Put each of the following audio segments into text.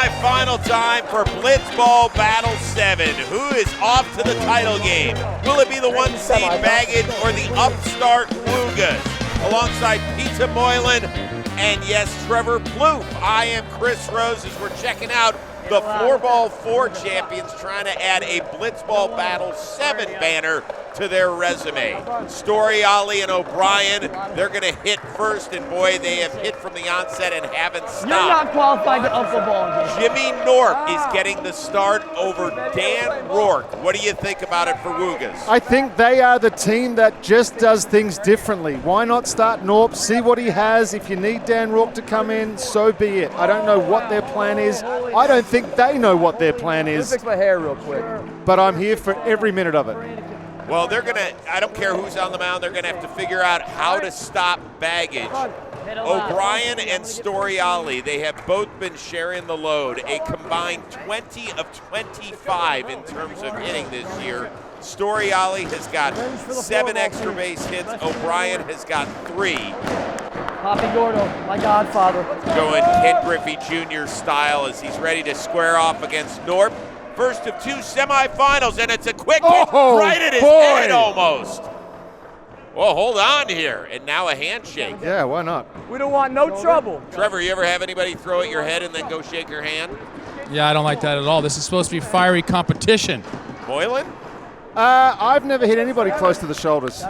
Semi-final time for Blitzball Battle 7. Who is off to the title game? Will it be the one seed Baggage or the upstart Wuggas? Alongside Pizza Moylan and yes, Trevor Plouffe. I am Chris Rose as we're checking out the Floorball 4 champions trying to add a Blitzball Battle 7 banner to their resume. Storiale and O'Brien, they're going to hit first, and boy, they have hit from the onset and haven't stopped. You're not qualified to up the ball. Jimmy Knorp is getting the start over Dan Rourke. What do you think about it for Woogas? I think they are the team that just does things differently. Why not start Knorp, see what he has? If you need Dan Rourke to come in, so be it. I don't know what their plan is. I don't think they know what their plan is. Fix my hair real quick. But I'm here for every minute of it. Well, they're going to, I don't care who's on the mound, they're going to have to figure out how to stop Baggage. O'Brien and Storiale, they have both been sharing the load. A combined 20 of 25 in terms of hitting this year. Storiale has got 7 extra base hits. O'Brien has got 3. Poppy Gordo, my godfather. Going Ken Griffey Jr. style as he's ready to square off against Knorp. First of 2 semifinals, and it's a quick hit right at his head almost. Well, hold on here, and now a handshake. Yeah, why not? We don't want no trouble. Trevor, you ever have anybody throw at your head and then go shake your hand? Yeah, I don't like that at all. This is supposed to be fiery competition. Moylan? I've never hit anybody close to the shoulders.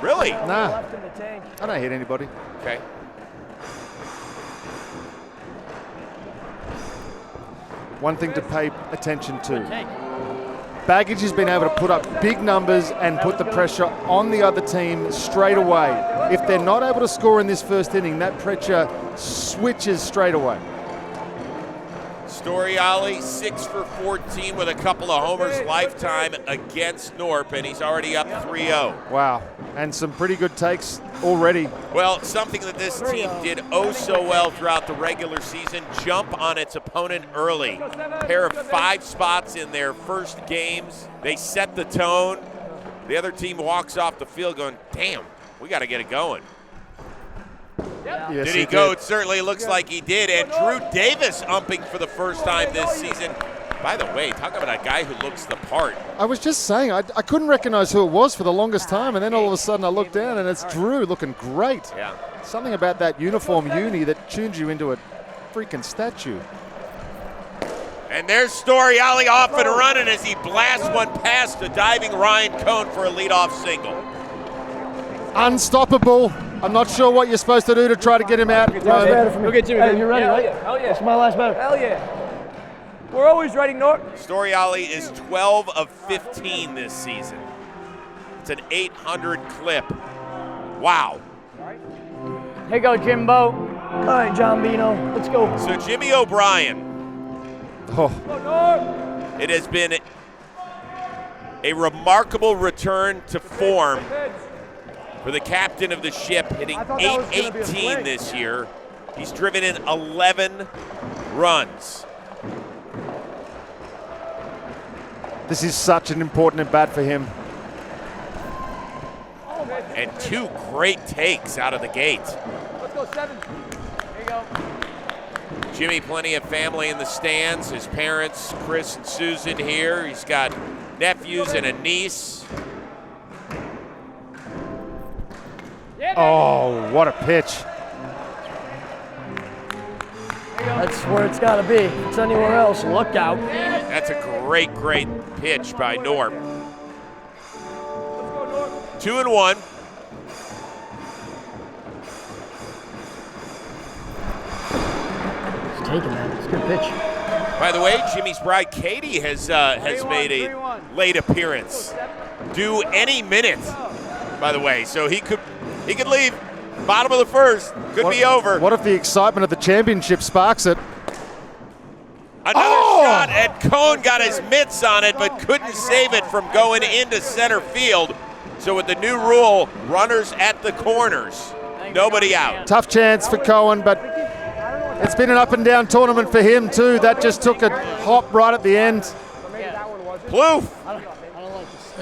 Really? Nah, I don't hit anybody. Okay. One thing to pay attention to. Baggage has been able to put up big numbers and put the pressure on the other team straight away. If they're not able to score in this first inning, that pressure switches straight away. Storiale, 6 for 14 with a couple of homers lifetime against Knorp, and he's already up 3-0. Wow, and some pretty good takes already. Well, something that this team did oh so well throughout the regular season, jump on its opponent early. Pair of 5 spots in their first games. They set the tone. The other team walks off the field going, damn, we got to get it going. Yes, did he go? It certainly looks like he did. And Drew Davis umping for the first time this season. By the way, talk about a guy who looks the part. I was just saying, I couldn't recognize who it was for the longest time, and then all of a sudden I looked down and it's Drew looking great. Yeah. Something about that uniform uni that tunes you into a freaking statue. And there's Storiale off and running as he blasts one past the diving Ryan Cohn for a leadoff single. Unstoppable. I'm not sure what you're supposed to do to try to get him out. Go get Jimmy. Hey, you're ready, right? Hell yeah. It's my last batter. Hell yeah. We're always ready, Knorp. Storiale is 12 of 15 this season. It's an 800 clip. Wow. Here you go, Jimbo. All right, John Bino. Let's go. So Jimmy O'Brien. It has been a remarkable return to form for the captain of the ship, hitting .818 this year. He's driven in 11 runs. This is such an important at bat for him. And 2 great takes out of the gate. Let's go, 7. Here you go. Jimmy, plenty of family in the stands. His parents, Chris and Susan, here. He's got nephews and a niece. Oh, what a pitch. That's where it's got to be. If it's anywhere else, look out. That's a great, great pitch by Knorp. 2-1. He's taking that. It's a good pitch. By the way, Jimmy's bride, Katie, has made a late appearance. Due any minute, by the way. So he could leave. Bottom of the first. Could be over. What if the excitement of the championship sparks it? Another shot, and Cohn got his mitts on it, but couldn't save it from going into center field. So with the new rule, runners at the corners, nobody out. Tough chance for Cohen, but it's been an up and down tournament for him too. That just took a hop right at the end. Plouffe.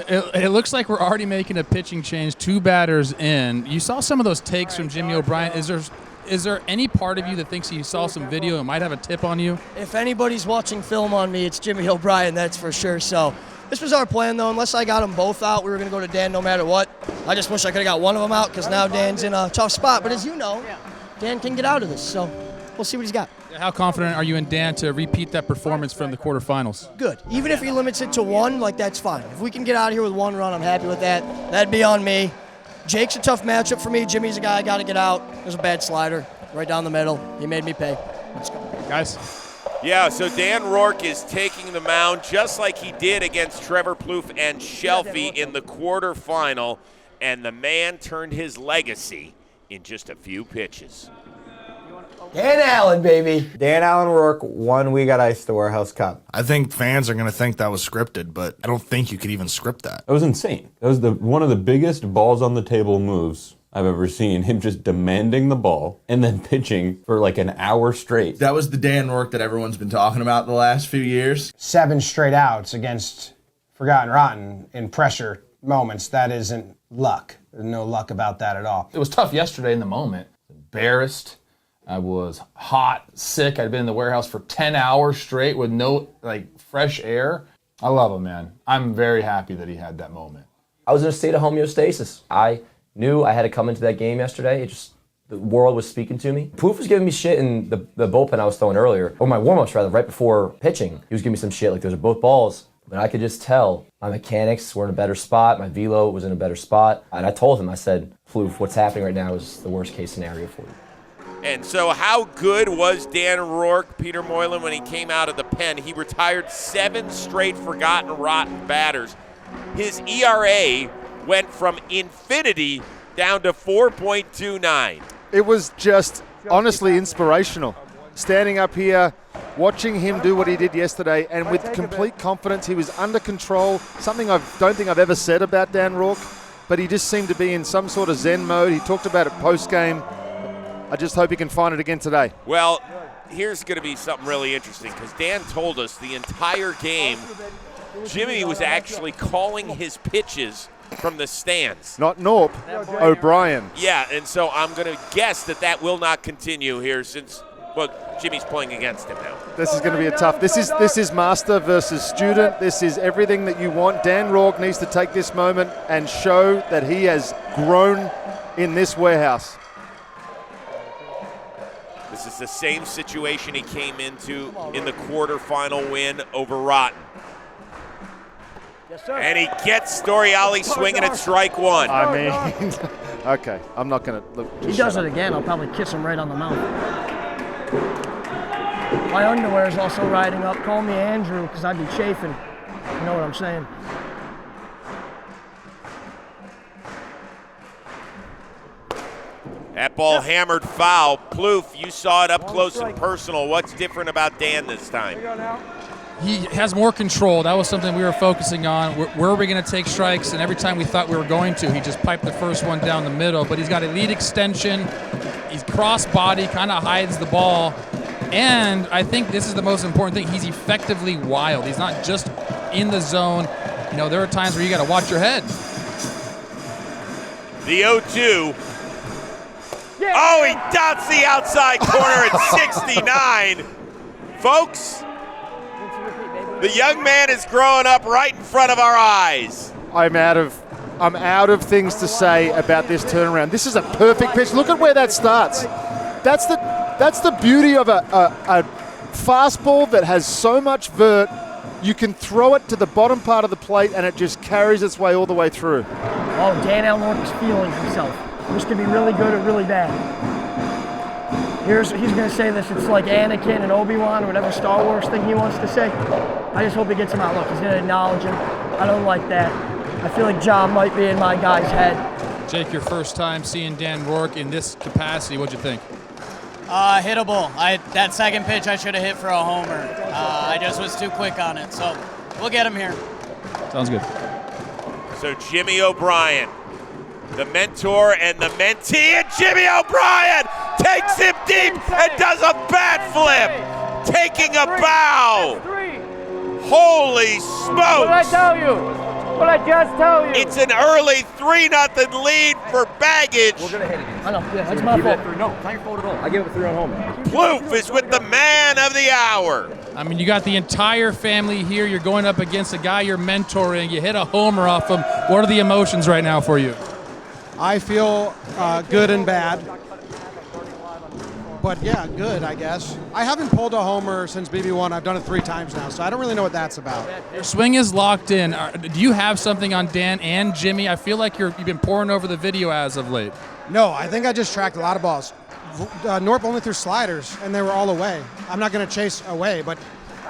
It looks like we're already making a pitching change, 2 batters in. You saw some of those takes from Jimmy O'Brien. Is there any part of you that thinks he saw some video and might have a tip on you? If anybody's watching film on me, it's Jimmy O'Brien, that's for sure. So this was our plan, though. Unless I got them both out, we were going to go to Dan no matter what. I just wish I could have got one of them out because now Dan's in a tough spot. But as you know, Dan can get out of this. So we'll see what he's got. How confident are you in Dan to repeat that performance from the quarterfinals? Good. Even if he limits it to one, that's fine. If we can get out of here with one run, I'm happy with that. That'd be on me. Jake's a tough matchup for me. Jimmy's a guy I got to get out. There's a bad slider right down the middle. He made me pay. Let's go. Guys. Yeah, so Dan Rourke is taking the mound just like he did against Trevor, Plouffe, and Shelfie in the quarterfinal, and the man turned his legacy in just a few pitches. Dan Allen, baby. Dan Allen Rourke won We Got Ice the Warehouse Cup. I think fans are going to think that was scripted, but I don't think you could even script that. That was insane. That was one of the biggest balls on the table moves I've ever seen. Him just demanding the ball and then pitching for like an hour straight. That was the Dan Rourke that everyone's been talking about the last few years. 7 straight outs against Forgotten Rotten in pressure moments. That isn't luck. There's no luck about that at all. It was tough yesterday in the moment. Embarrassed. I was hot, sick. I'd been in the warehouse for 10 hours straight with no fresh air. I love him, man. I'm very happy that he had that moment. I was in a state of homeostasis. I knew I had to come into that game yesterday. The world was speaking to me. Plouffe was giving me shit in the bullpen I was throwing earlier, or my warm-ups rather, right before pitching. He was giving me some shit, like those are both balls. But I could just tell my mechanics were in a better spot, my velo was in a better spot. And I told him, I said, Plouffe, what's happening right now is the worst case scenario for you. And so how good was Dan Rourke, Peter Moylan, when he came out of the pen? He retired 7 straight forgotten rotten batters. His ERA went from infinity down to 4.29. It was just honestly inspirational. Standing up here, watching him do what he did yesterday, and with complete confidence, he was under control, something I don't think I've ever said about Dan Rourke, but he just seemed to be in some sort of zen mode. He talked about it post-game. I just hope he can find it again today. Well, here's going to be something really interesting because Dan told us the entire game Jimmy was actually calling his pitches from the stands. Not Knorp, O'Brien. Yeah, and so I'm going to guess that will not continue here since, well, Jimmy's playing against him now. This is going to be a tough. This is master versus student. This is everything that you want. Dan Rourke needs to take this moment and show that he has grown in this warehouse. This is the same situation he came into in the quarterfinal win over Rotten. Yes, sir. And he gets Storiale swinging at strike 1. I mean, okay, I'm not going to look. He does it again, I'll probably kiss him right on the mouth. My underwear is also riding up. Call me Andrew, because I'd be chafing. You know what I'm saying? That ball hammered foul. Plouffe, you saw it up close and personal. What's different about Dan this time? He has more control. That was something we were focusing on. Where are we going to take strikes? And every time we thought we were going to, he just piped the first one down the middle. But he's got elite extension. He's cross body, kind of hides the ball. And I think this is the most important thing. He's effectively wild. He's not just in the zone. You know, there are times where you got to watch your head. The 0-2. Yeah. Oh, he dots the outside corner at 69. Folks, the young man is growing up right in front of our eyes. I'm out of things to say about this turnaround. This is a perfect pitch. Look at where that starts. That's the beauty of a fastball that has so much vert. You can throw it to the bottom part of the plate and it just carries its way all the way through. Oh, Dan Allen is feeling himself. This could be really good or really bad. He's going to say this, it's like Anakin and Obi-Wan or whatever Star Wars thing he wants to say. I just hope he gets him out. Look, he's going to acknowledge him. I don't like that. I feel like John might be in my guy's head. Jake, your first time seeing Dan Rourke in this capacity, what'd you think? Hittable. That second pitch I should have hit for a homer. I just was too quick on it, so we'll get him here. Sounds good. So Jimmy O'Brien, the mentor and the mentee, and Jimmy O'Brien takes him deep and does a bat flip, taking a bow. Holy smokes! What did I tell you? what I just told you. It's an early 3-0 lead for Baggage. We're going to hit it. I know, yeah, that's my fault. No, it's not your fault at all. I gave it a 3 on home. Plouffe is with the man of the hour. I mean, you got the entire family here. You're going up against a guy you're mentoring. You hit a homer off him. What are the emotions right now for you? I feel good and bad. But yeah, good, I guess. I haven't pulled a homer since BB1. I've done it 3 times now, so I don't really know what that's about. Your swing is locked in. Do you have something on Dan and Jimmy? I feel like you've been pouring over the video as of late. No, I think I just tracked a lot of balls. Knorp only threw sliders, and they were all away. I'm not going to chase away, but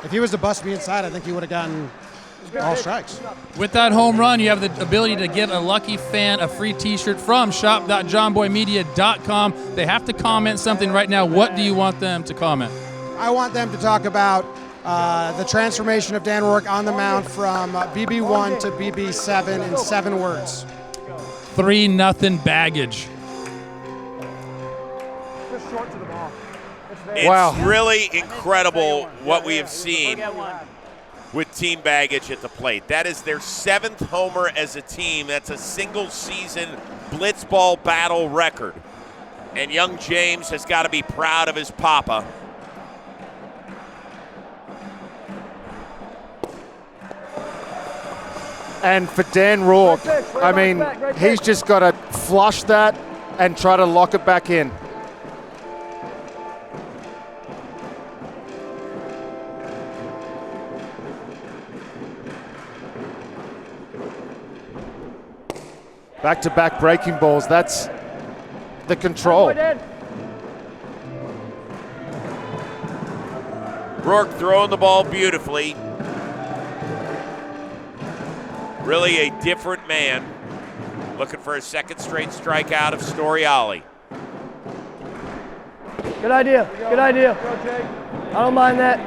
if he was to bust me inside, I think he would have gotten all strikes. With that home run, you have the ability to give a lucky fan a free T-shirt from shop.jomboymedia.com. They have to comment something right now. What do you want them to comment? I want them to talk about the transformation of Dan Rourke on the mound from BB1 to BB7 in 7 words. 3-0 Baggage. It's really incredible what we have seen with Team Baggage at the plate. That is their 7th homer as a team. That's a single-season Blitzball battle record. And young James has got to be proud of his papa. And for Dan Rourke, I mean, he's just got to flush that and try to lock it back in. Back-to-back breaking balls, that's the control. Rourke throwing the ball beautifully. Really a different man. Looking for a 2nd straight strikeout of Storiale. Good idea, good idea. I don't mind that.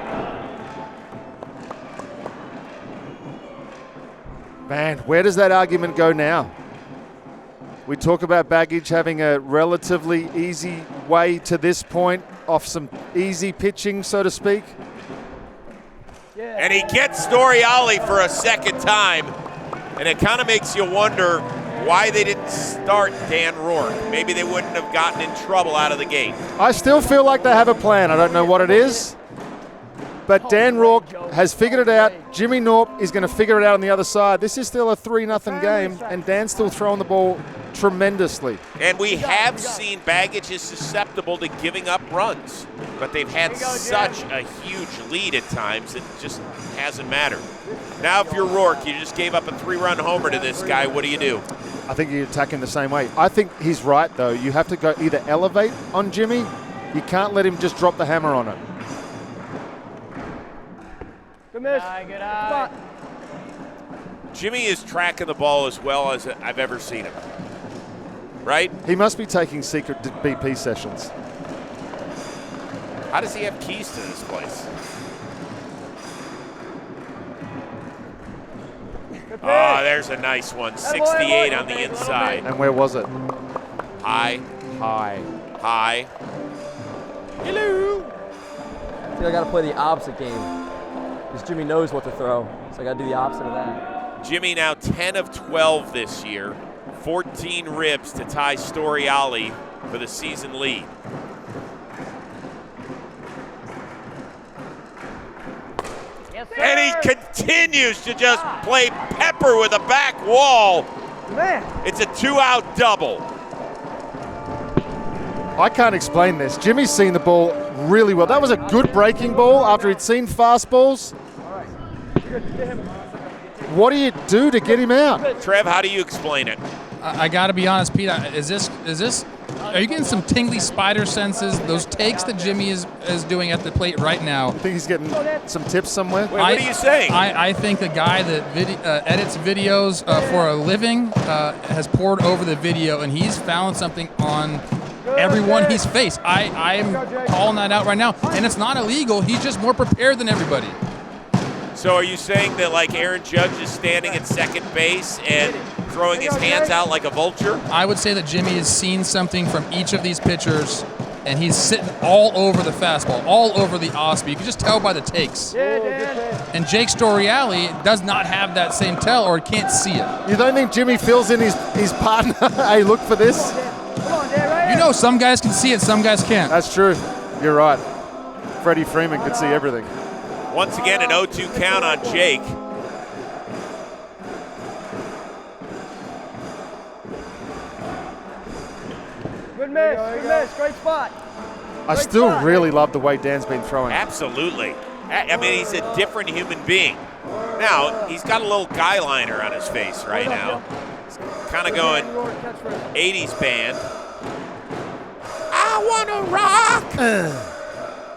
Man, where does that argument go now? We talk about Baggage having a relatively easy way to this point off some easy pitching, so to speak. And he gets Storiale for a 2nd time. And it kind of makes you wonder why they didn't start Dan Rourke. Maybe they wouldn't have gotten in trouble out of the gate. I still feel like they have a plan. I don't know what it is. But Dan Rourke has figured it out. Jimmy Knorp is going to figure it out on the other side. This is still a 3-0 game, and Dan's still throwing the ball tremendously. And we have seen Baggage is susceptible to giving up runs, but they've had such a huge lead at times, it just hasn't mattered. Now if you're Rourke, you just gave up a 3-run homer to this guy, what do you do? I think you attack him the same way. I think he's right, though. You have to go either elevate on Jimmy. You can't let him just drop the hammer on it. Good miss. Good eye. Jimmy is tracking the ball as well as I've ever seen him. Right? He must be taking secret BP sessions. How does he have keys to this place? Oh, there's a nice one. 68 on the inside. And where was it? High. High. High. Hello. I think I got to play the opposite game because Jimmy knows what to throw, so I got to do the opposite of that. Jimmy now 10 of 12 this year. 14 ribs to tie Storiale for the season lead. Yes, And he continues to just play pepper with a back wall. Man. It's a 2-out double. I can't explain this. Jimmy's seen the ball really well. That was a good breaking ball after he'd seen fastballs. What do you do to get him out? Trev, how do you explain it? I got to be honest, Pete. Is this? Are you getting some tingly spider senses? Those takes that Jimmy is doing at the plate right now. I think he's getting some tips somewhere. Wait, what are you saying? I think the guy that edits videos for a living has poured over the video, and he's found something on everyone he's faced. I'm calling that out right now, and it's not illegal. He's just more prepared than everybody. So are you saying that like Aaron Judge is standing at second base and throwing his hands out like a vulture? I would say that Jimmy has seen something from each of these pitchers and he's sitting all over the fastball, all over the off-speed. You can just tell by the takes. And Jake Storiale does not have that same tell or can't see it. You don't think Jimmy fills in his partner? Hey, look for this. You know, some guys can see it, some guys can't. That's true. You're right. Freddie Freeman could see everything. Once again, an 0-2 count on Jake. Good miss, great spot. I still really love the way Dan's been throwing. Absolutely. I mean, he's a different human being. Now, he's got a little guy liner on his face right now. He's kind of going 80s band. I want to rock.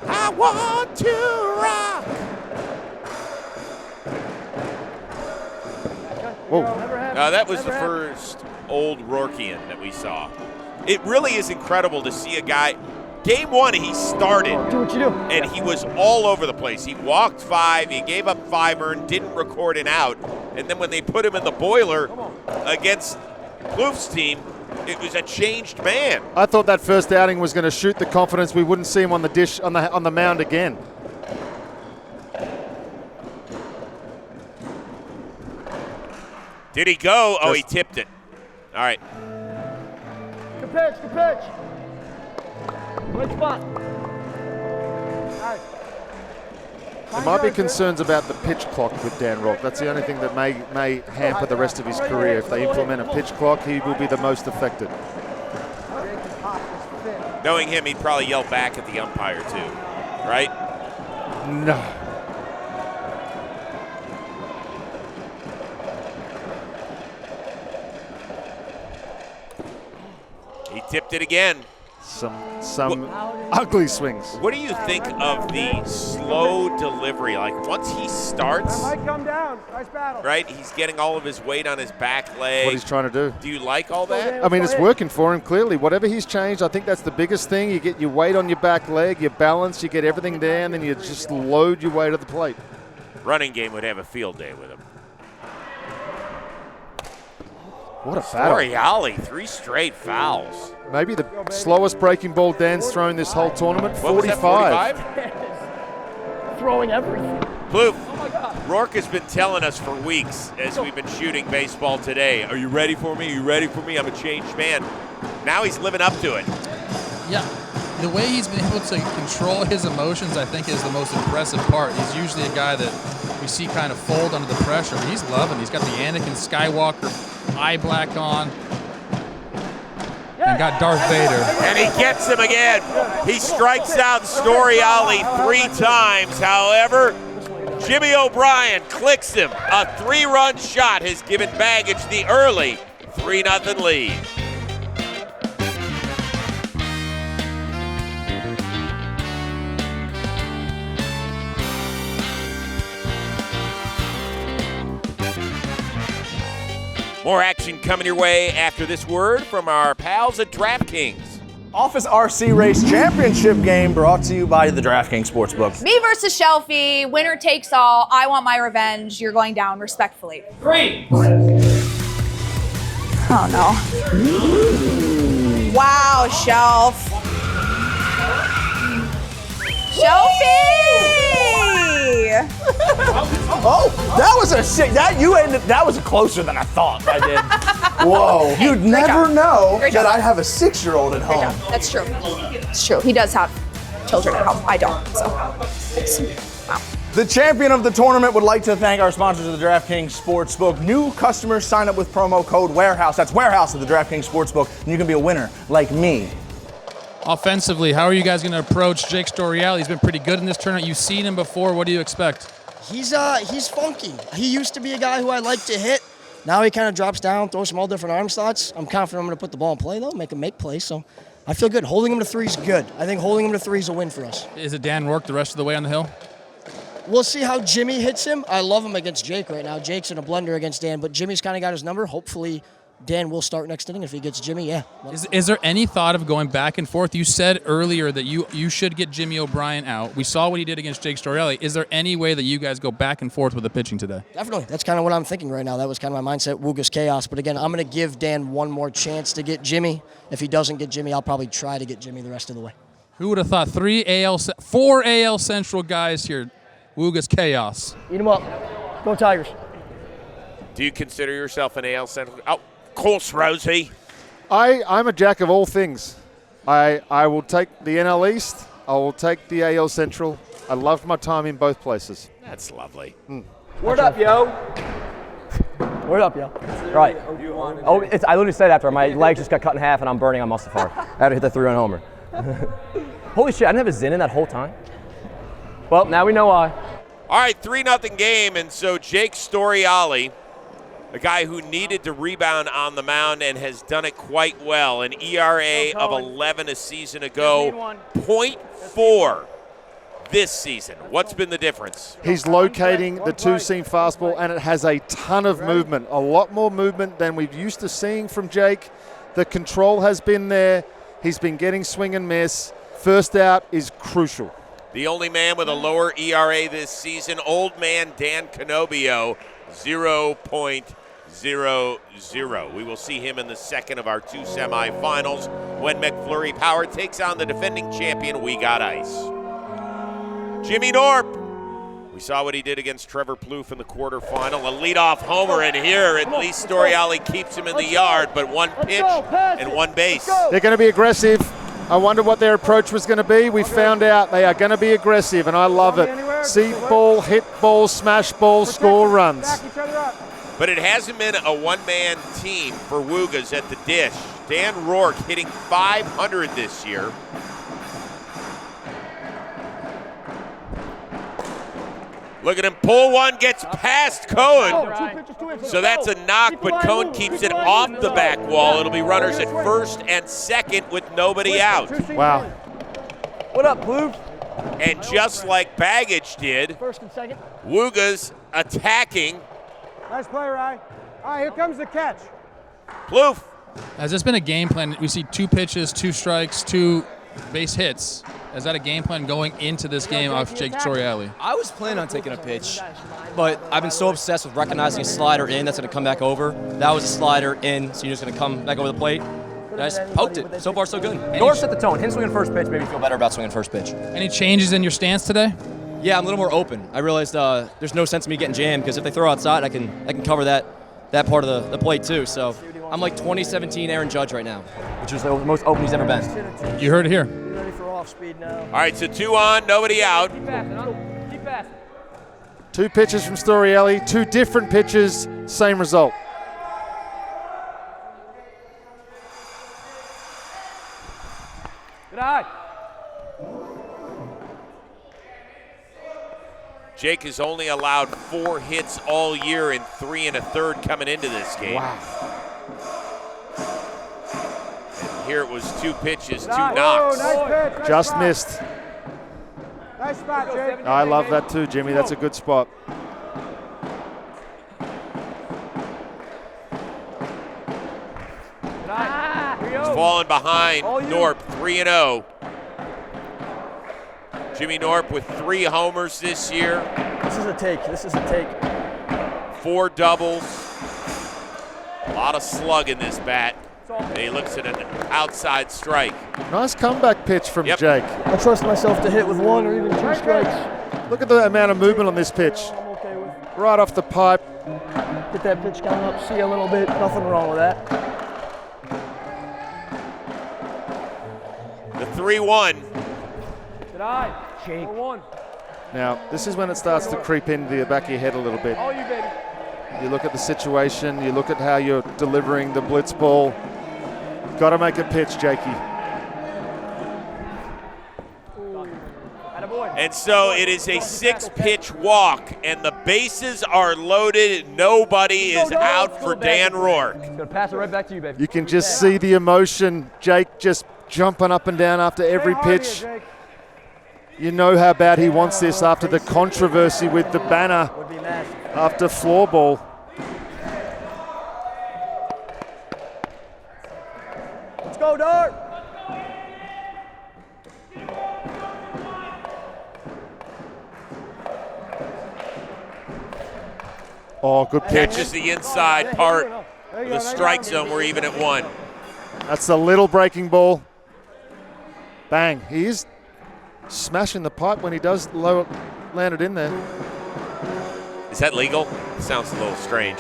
I want to rock. Whoa. That was the first old Rourkean that we saw. It really is incredible to see a guy. Game one, he started. Do what you do. And he was all over the place. He walked 5, he gave up 5 earned, didn't record an out. And then when they put him in the boiler against Plouffe's team, it was a changed man. I thought that first outing was going to shoot the confidence. We wouldn't see him on the dish on the mound again. Did he go? Oh, he tipped it. All right. Good pitch. Good spot. There might be concerns about the pitch clock with Dan Rourke. That's the only thing that may hamper the rest of his career. If they implement a pitch clock, he will be the most affected. Knowing him, he'd probably yell back at the umpire too, right? No. He tipped it again. Some ugly swings. What do you think of the slow delivery? Like once he starts, Might come down. Nice battle. right? He's getting all of his weight on his back leg. What he's trying to do. Do you like all that? I mean, it's working for him, clearly. Whatever he's changed, I think that's the biggest thing. You get your weight on your back leg, your balance, you get everything down, then you just load your weight at the plate. Running game would have a field day with him. What a battle. Storiale, 3 straight fouls. Maybe the slowest breaking ball Dan's thrown this whole tournament, What was that, 45. 45? Throwing everything. Plouffe, Rourke has been telling us for weeks as we've been shooting baseball today, are you ready for me? Are you ready for me? I'm a changed man. Now he's living up to it. Yeah, the way he's been able to control his emotions, I think, is the most impressive part. He's usually a guy that we see kind of fold under the pressure, but he's loving. He's got the Anakin Skywalker eye black on and got Darth Vader. And he gets him again. He strikes out Storiale 3 times. However, Jimmy O'Brien clicks him. A 3-run shot has given Baggage the early 3-0 lead. More action coming your way after this word from our pals at DraftKings. Office RC Race Championship game brought to you by the DraftKings Sportsbook. Me versus Shelfie, winner takes all. I want my revenge. You're going down respectfully. 3. Oh no. Wow, Shelf. Shelfie! Oh, that was a sick. That was closer than I thought. I did. Whoa! Hey, You'd never know Great that job. I have a 6-year-old at Great home. job. That's true. It's true. He does have children at home. I don't. So, wow. The champion of the tournament would like to thank our sponsors of the DraftKings Sportsbook. New customers sign up with promo code WAREHOUSE. That's Warehouse of the DraftKings Sportsbook, and you can be a winner like me. Offensively, how are you guys going to approach Jake Storiale? He's been pretty good in this tournament. You've seen him before. What do you expect? He's funky. He used to be a guy who I like to hit. Now he kind of drops down, throws some all different arm slots. I'm confident I'm going to put the ball in play, though, make him make plays. So I feel good. Holding him to 3 is good. I think holding him to 3 is a win for us. Is it Dan Rourke the rest of the way on the hill? We'll see how Jimmy hits him. I love him against Jake right now. Jake's in a blender against Dan, but Jimmy's kind of got his number. Hopefully Dan will start next inning. If he gets Jimmy, yeah. Is there any thought of going back and forth? You said earlier that you should get Jimmy O'Brien out. We saw what he did against Jake Storiale. Is there any way that you guys go back and forth with the pitching today? Definitely. That's kind of what I'm thinking right now. That was kind of my mindset, Woogas chaos. But again, I'm going to give Dan one more chance to get Jimmy. If he doesn't get Jimmy, I'll probably try to get Jimmy the rest of the way. Who would have thought 4 AL Central guys here? Wuggas chaos. Eat them up. Go Tigers. Do you consider yourself an AL Central? Oh, of course, Rosie. I'm a jack of all things. I will take the NL East. I will take the AL Central. I loved my time in both places. That's lovely. Word up, yo. Word up, yo. Right. Oh, I literally said after my legs just got cut in half and I'm burning on Mustafar. I had to hit the 3-run homer. Holy shit, I didn't have a Zin in that whole time? Well, now we know why. All right, 3-0 game, and so Jake Storiale, a guy who needed to rebound on the mound and has done it quite well. An ERA of 11 a season ago, 0.4 this season. What's been the difference? He's locating the two-seam fastball, and it has a ton of movement, a lot more movement than we've used to seeing from Jake. The control has been there. He's been getting swing and miss. First out is crucial. The only man with a lower ERA this season, old man Dan Canobio, 0.00. We will see him in the second of our 2 semifinals when McFlurry Power takes on the defending champion, We Got Ice. Jimmy Knorp. We saw what he did against Trevor Plouffe in the quarterfinal. A leadoff homer, and here at least Storiale keeps him in the yard, but 1 pitch and 1 base. They're going to be aggressive. I wonder what their approach was going to be. We found out they are going to be aggressive, and I love it. See ball, hit ball, smash ball, score runs. But it hasn't been a one-man team for Wuggas at the dish. Dan Rourke hitting .500 this year. Look at him pull one, gets past Cohen. So that's a knock, but Cohen keeps it off the back wall. It'll be runners at first and second with nobody out. Wow. What up, Plouffe? And just like Baggage did, First and second. Wuggas attacking. Nice play, Rye. All right, here comes the catch. Plouffe. Has this been a game plan? We see 2 pitches, 2 strikes, 2 base hits. Is that a game plan going into this game off Jake Storiale? I was planning on taking a pitch, but I've been so obsessed with recognizing a slider in that's going to come back over. That was a slider in, so you're just going to come back over the plate. And I just poked it. So far, so good. Knorp set the tone. Him swinging first pitch made me feel better about swinging first pitch. Any changes in your stance today? Yeah, I'm a little more open. I realized there's no sense in me getting jammed because if they throw outside, I can cover that part of the plate too. So I'm like 2017 Aaron Judge right now, which is the most open he's ever been. You heard it here. Ready for off speed now. All right, so 2 on, nobody out. Keep passing, huh? Keep passing. 2 pitches from Storiale, 2 different pitches, same result. Good eye. Jake has only allowed 4 hits all year and 3 1/3 coming into this game. Wow. And here it was 2 pitches, 2 knocks. Nice pitch. Just missed. Nice spot, Jake. I love that too, Jimmy. That's a good spot. He's falling behind Knorp, 3-0. Jimmy Knorp with 3 homers this year. This is a take. This is a take. 4 doubles. A lot of slug in this bat. And he looks at an outside strike. Nice comeback pitch from Jake. I trust myself to hit with 1 or even 2 strikes. Look at the amount of movement on this pitch. I'm okay with. Right off the pipe. Get that pitch coming up, see a little bit. Nothing wrong with that. The 3-1. Good eye. Jake. 4-1. Now, this is when it starts to creep into the back of your head a little bit. All you, baby. You look at the situation, you look at how you're delivering the blitz ball. Got to make a pitch, Jakey. And so it is a 6-pitch walk, and the bases are loaded. Nobody is out for Dan Rourke. Gonna pass it right back to you, baby. You can just see the emotion. Jake just jumping up and down after every pitch. You know how bad he wants this after the controversy with the banner after floorball. Let's go, Dart. Oh, good pitch. Catches the inside part of the strike zone. We're even at 1. That's a little breaking ball. Bang. He is smashing the pipe when he does land it in there. Is that legal? Sounds a little strange.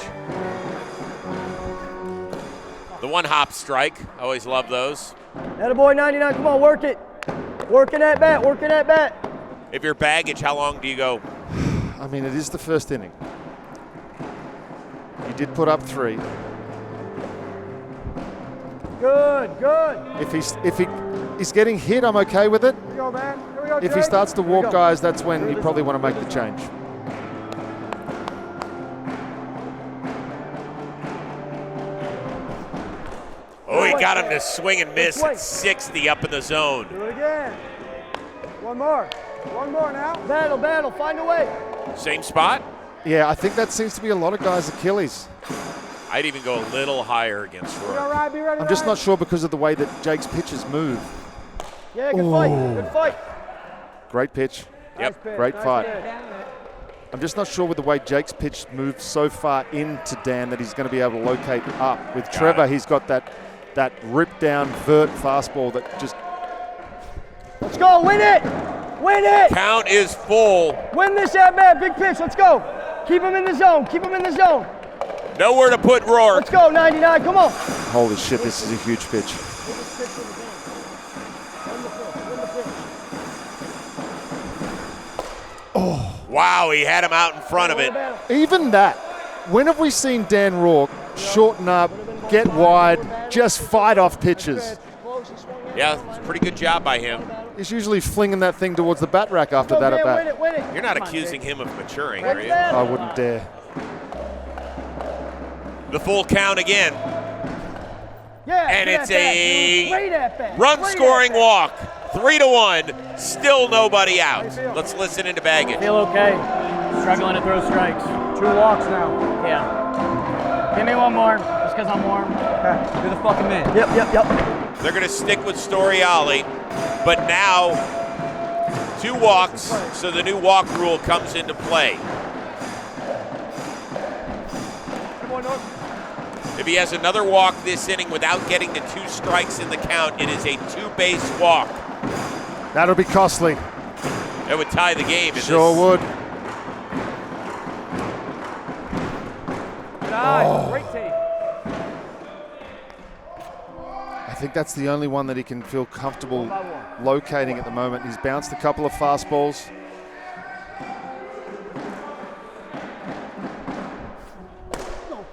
The one hop strike. I always love those. Attaboy 99, come on, work it. Working that bat, working that bat. If you're Baggage, how long do you go? I mean, it is the first inning. He did put up 3. Good, good. If he's getting hit, I'm okay with it. Here we go, man. Here we go, If he Jake. starts to walk guys, that's when you probably want to make the change. Oh, he got him to swing and miss at 60 up in the zone. Do it again. One more. One more now. Battle, battle, find a way. Same spot? Yeah, I think that seems to be a lot of guys' Achilles. I'd even go a little higher against Rourke. Be ready, I'm just not sure because of the way that Jake's pitches move. Yeah, good fight, good fight. Great pitch. Yep. Great Nice fight. pitch. I'm just not sure with the way Jake's pitch moves so far into Dan that he's going to be able to locate up. With Trevor, he's got that rip down vert fastball that just... Let's go, win it! Win it! Count is full. Win this at bat, big pitch, let's go. Keep him in the zone, keep him in the zone. Nowhere to put Rourke. Let's go, 99, come on. Holy shit, this is a huge pitch. Oh, wow, he had him out in front of it. Even that, when have we seen Dan Rourke shorten up, get wide, just fight off pitches? Yeah, it's a pretty good job by him. He's usually flinging that thing towards the bat rack after that at bat. Win it. You're not accusing him of maturing, are you? I wouldn't dare. The full count again. Yeah, and it's a a run-scoring walk. 3-1. Still nobody out. Let's listen into Baggage. Feel okay. Struggling to throw strikes. 2 walks now. Yeah. Give me one more, just because I'm warm. You're the fucking man. Yep. They're going to stick with Storiale, but now 2 walks, so the new walk rule comes into play. If he has another walk this inning without getting to 2 strikes in the count, it is a 2-base walk. That'll be costly. It would tie the game. Sure would. Great take. I think that's the only one that he can feel comfortable locating at the moment. He's bounced a couple of fastballs.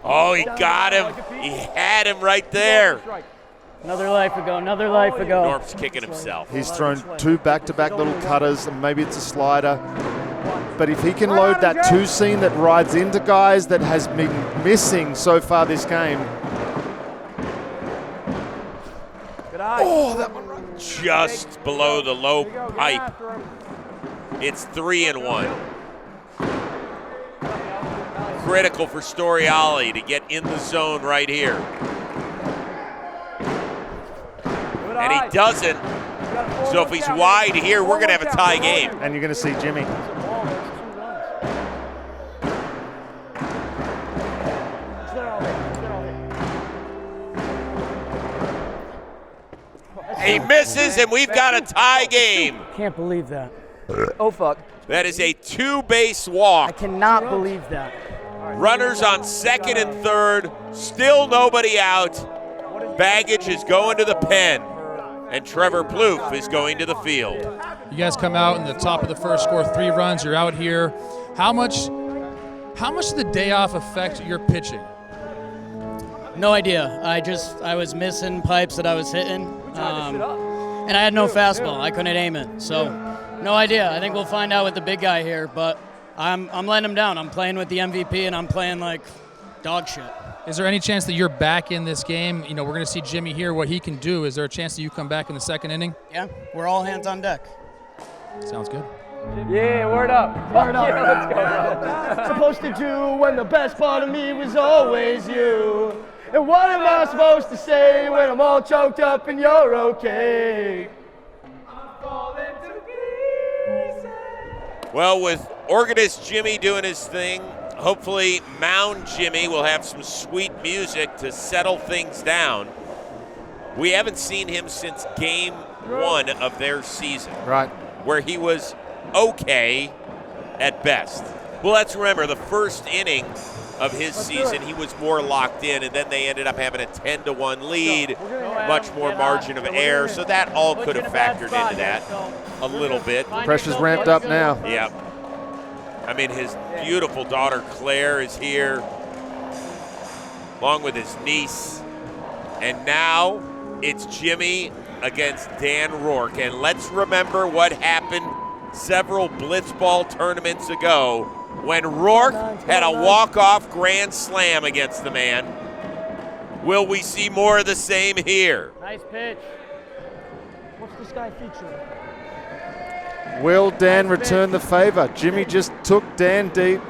Oh, he got him. He had him right there. Another life ago, another life ago. Knorp's kicking himself. He's thrown 2 back-to-back little cutters, and maybe it's a slider. But if he can load that 2-seam that rides into guys that has been missing so far this game. Oh, that one just below the low pipe. It's 3-1. Critical for Storiale to get in the zone right here. And he doesn't. So if he's wide here, we're going to have a tie game. And you're going to see Jimmy. He misses, and we've got a tie game. Can't believe that. Oh, fuck. That is a 2-base walk. I cannot believe that. Runners on 2nd and 3rd. Still nobody out. Baggage is going to the pen. And Trevor Plouffe is going to the field. You guys come out in the top of the first, score 3 runs. You're out here. How much did the day off affect your pitching? No idea. I was missing pipes that I was hitting, and I had no fastball. I couldn't aim it, so no idea. I think we'll find out with the big guy here, but I'm letting him down. I'm playing with the MVP, and I'm playing like dog shit. Is there any chance that you're back in this game? You know, we're going to see Jimmy here, what he can do. Is there a chance that you come back in the 2nd inning? Yeah, we're all hands on deck. Sounds good. Yeah, word up. Word up. Yeah, let's go. Supposed to do when the best part of me was always you. And what am I supposed to say when I'm all choked up and you're okay? Well, with organist Jimmy doing his thing, hopefully Mound Jimmy will have some sweet music to settle things down. We haven't seen him since game one of their season. Right. Where he was okay at best. Well, let's remember the first inning of his season, he was more locked in, and then they ended up having a 10-1 lead, much more margin of error, so that all could have factored into that a little bit. Pressure's ramped up now. Yeah. I mean, his beautiful daughter Claire is here, along with his niece. And now it's Jimmy against Dan Rourke. And let's remember what happened several Blitzball tournaments ago when Rourke had a walk-off grand slam against the man. Will we see more of the same here? Nice pitch. What's this guy featuring? Will Dan return the favor? Jimmy just took Dan deep.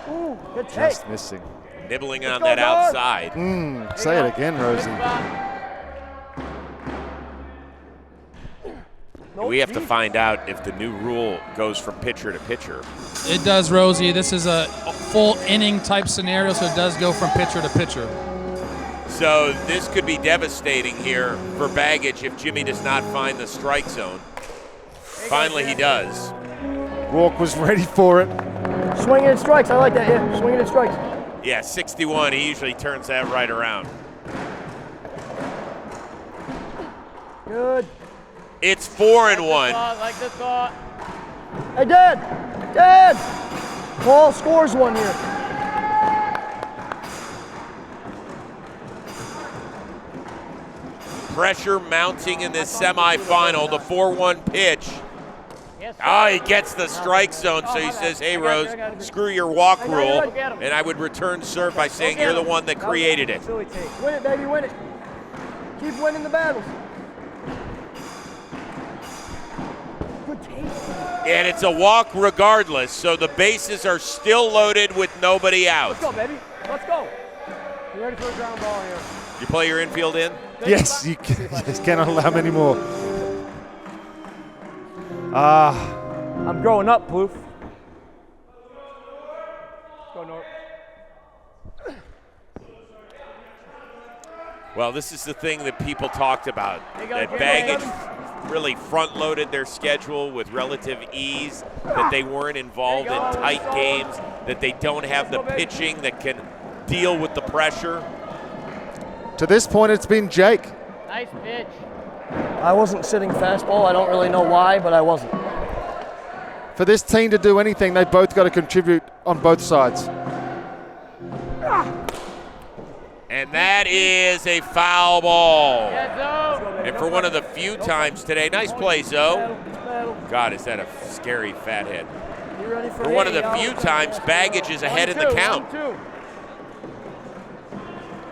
Ooh, good take. Just missing. Nibbling on that outside. Say it again, Rosie. We have to find out if the new rule goes from pitcher to pitcher. It does, Rosie. This is a full inning type scenario, so it does go from pitcher to pitcher. So this could be devastating here for Baggage if Jimmy does not find the strike zone. Finally he does. Rourke was ready for it. Swinging at strikes. I like that, yeah. Swinging at strikes. Yeah, 61. He usually turns that right around. Good. It's 4-1. Like the thought. Hey, Dad! Dad! Paul scores one here. Pressure mounting in this semifinal. The 4-1 pitch. He gets the strike zone, so he says, hey, Rose, screw your walk rule, and I would return serve by saying you're the one that created it. Win it, baby, win it. Keep winning the battles. Good take. And it's a walk regardless, so the bases are still loaded with nobody out. Let's go, baby. Let's go. You ready for a ground ball here? You play your infield in? Yes, you just cannot allow many more. I'm growing up, Plouffe. Go, Knorp. Well, this is the thing that people talked about, that Baggage really front-loaded their schedule with relative ease, that they weren't involved in tight games, that they don't have the pitching that can deal with the pressure. To this point, it's been Jake. Nice pitch. I wasn't sitting fastball. I don't really know why, but I wasn't. For this team to do anything, they've both got to contribute on both sides. And that is a foul ball. And for one of the few times today, nice play, Zoe. God, is that a scary fat head. For one of the few times, Baggage is ahead in the count.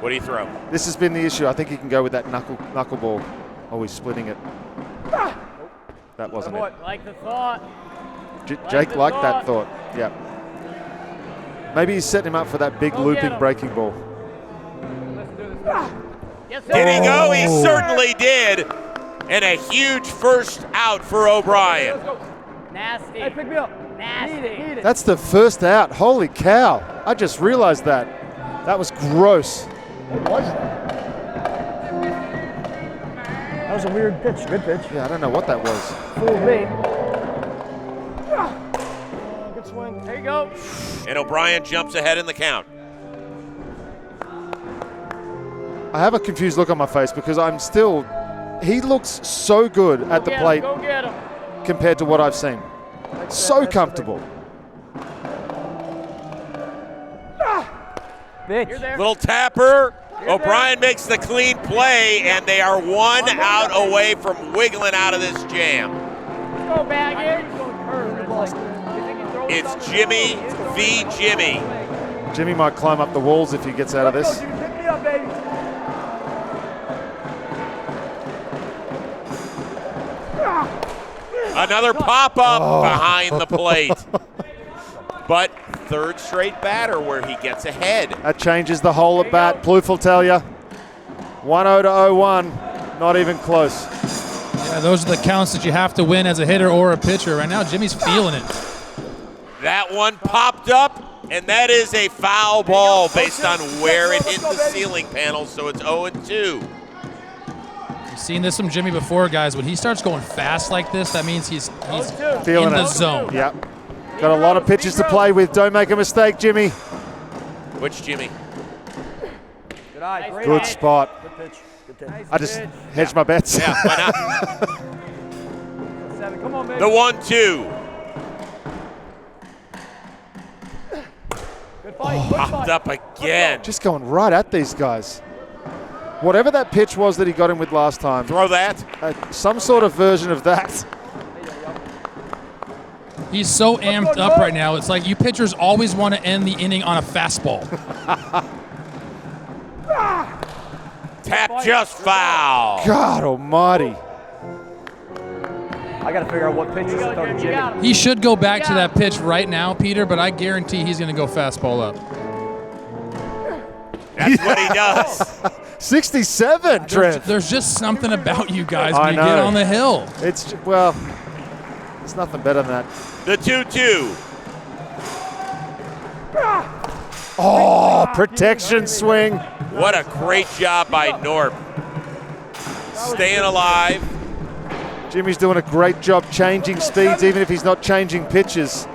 What do you throw? This has been the issue. I think he can go with that knuckleball. Oh, he's splitting it. That wasn't it. Like the thought. Jake liked that thought. Yeah. Maybe he's setting him up for that big looping breaking ball. Did he go? He certainly did. And a huge first out for O'Brien. Nasty. Hey, pick me up. Nasty. That's the first out. Holy cow. I just realized that. That was gross. What was that? That was a weird pitch. Good pitch. Yeah, I don't know what that was. Fooled me. Good swing. There you go. And O'Brien jumps ahead in the count. I have a confused look on my face because he looks so good at the plate Go get him. compared to what I've seen. So comfortable. Little tapper. O'Brien makes the clean play, and they are 1 out away from wiggling out of this jam. Go, Baggage. It's Jimmy v. Jimmy. Jimmy might climb up the walls if he gets out of this. Pick me up, baby. Another pop-up behind the plate. But third straight batter where he gets ahead. That changes the whole at bat. Plouffe will tell you. 1-0 to 0-1. Not even close. Yeah, those are the counts that you have to win as a hitter or a pitcher. Right now, Jimmy's feeling it. That one popped up And that is a foul ball based on where it hit the ceiling panel, so it's 0-2. You've seen this from Jimmy before, guys. When he starts going fast like this, that means he's Feeling in the it. zone. Yep. Got a lot of pitches to play with. Don't make a mistake, Jimmy. Which Jimmy? Good spot. I just hedged my bets. Yeah, why not? The 1-2. Popped up again. Just going right at these guys. Whatever that pitch was that he got him with last time. Throw that. Some sort of version of that. He's so amped up right now. It's like you pitchers always want to end the inning on a fastball. Tap just foul. God almighty. I got to figure out what pitches to throw to Jimmy. He should go back to that pitch right now, Peter, but I guarantee he's going to go fastball up. That's what he does. 67, Trev. There's just something about you guys I when you know. get on the hill. It's nothing better than that. The 2-2. Oh, protection swing. What a great job by Knorp. Staying alive. Jimmy's doing a great job changing speeds, even if he's not changing pitches.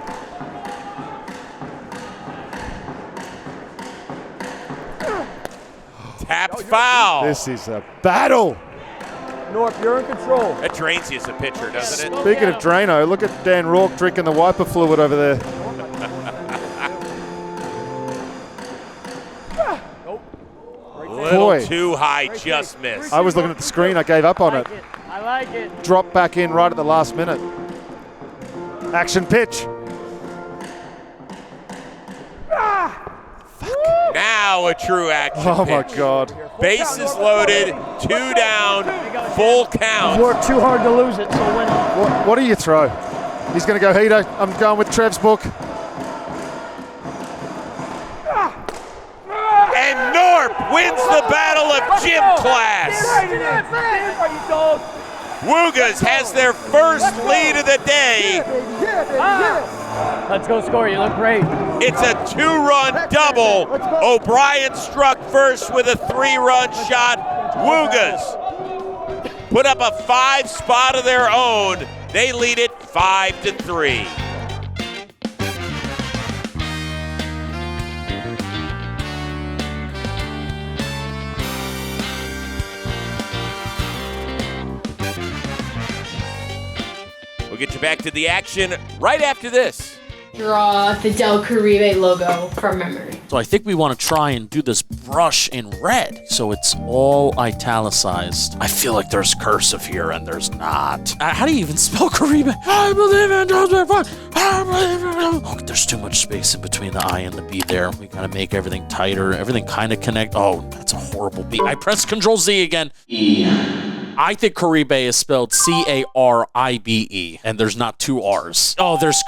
Tapped foul. This is a battle. Knorp, you're in control. That drains you as a pitcher, doesn't it? Speaking of Drano, look at Dan Rourke drinking the wiper fluid over there. Little Boy. too high, just missed. I was looking at the screen, I gave up on it. I like it. Dropped back in right at the last minute. Action pitch. Now a true action Oh pitch. my God. Bases loaded, 2 down, full count. Worked too hard to lose it, so win it. What do you throw? He's going to go heater. I'm going with Trev's book. And Knorp wins the Battle of Gym Class. Wuggas has their first lead of the day. Let's go score. You look great. It's a 2-run double. O'Brien struck first with a 3-run shot. Wuggas put up a 5 spot of their own. They lead it 5-3. We'll get you back to the action right after this. Draw the Del Caribe logo from memory. So I think we want to try and do this brush in red, so it's all italicized. I feel like there's cursive here, and there's not. How do you even spell Caribe? I believe in those. I believe in. Oh, there's too much space in between the I and the B there. We gotta make everything tighter. Everything kind of connect. Oh, that's a horrible B. I pressed Control Z again. E. I think Caribe is spelled C-A-R-I-B-E, and there's not 2 R's. Oh, there's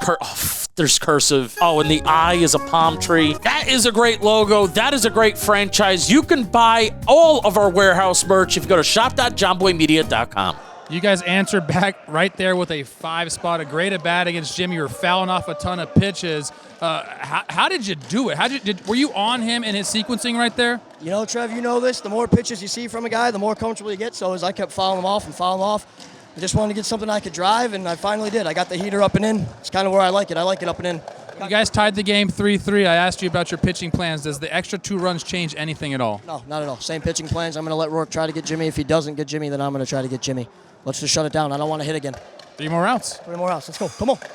cursive. Oh, and the I is a palm tree. That is a great logo. That is a great franchise. You can buy all of our warehouse merch if you go to shop.jomboymedia.com. You guys answered back right there with a 5 spot, a great at bat against Jimmy. You were fouling off a ton of pitches. How did you do it? Were you on him in his sequencing right there? You know, Trev, you know this. The more pitches you see from a guy, the more comfortable you get. So as I kept fouling him off, I just wanted to get something I could drive, and I finally did. I got the heater up and in. It's kind of where I like it. I like it up and in. You guys tied the game 3-3. I asked you about your pitching plans. Does the extra 2 runs change anything at all? No, not at all. Same pitching plans. I'm going to let Rourke try to get Jimmy. If he doesn't get Jimmy, then I'm going to try to get Jimmy. Let's just shut it down. I don't want to hit again. 3 more outs. 3 more outs. Let's go. Come on. Can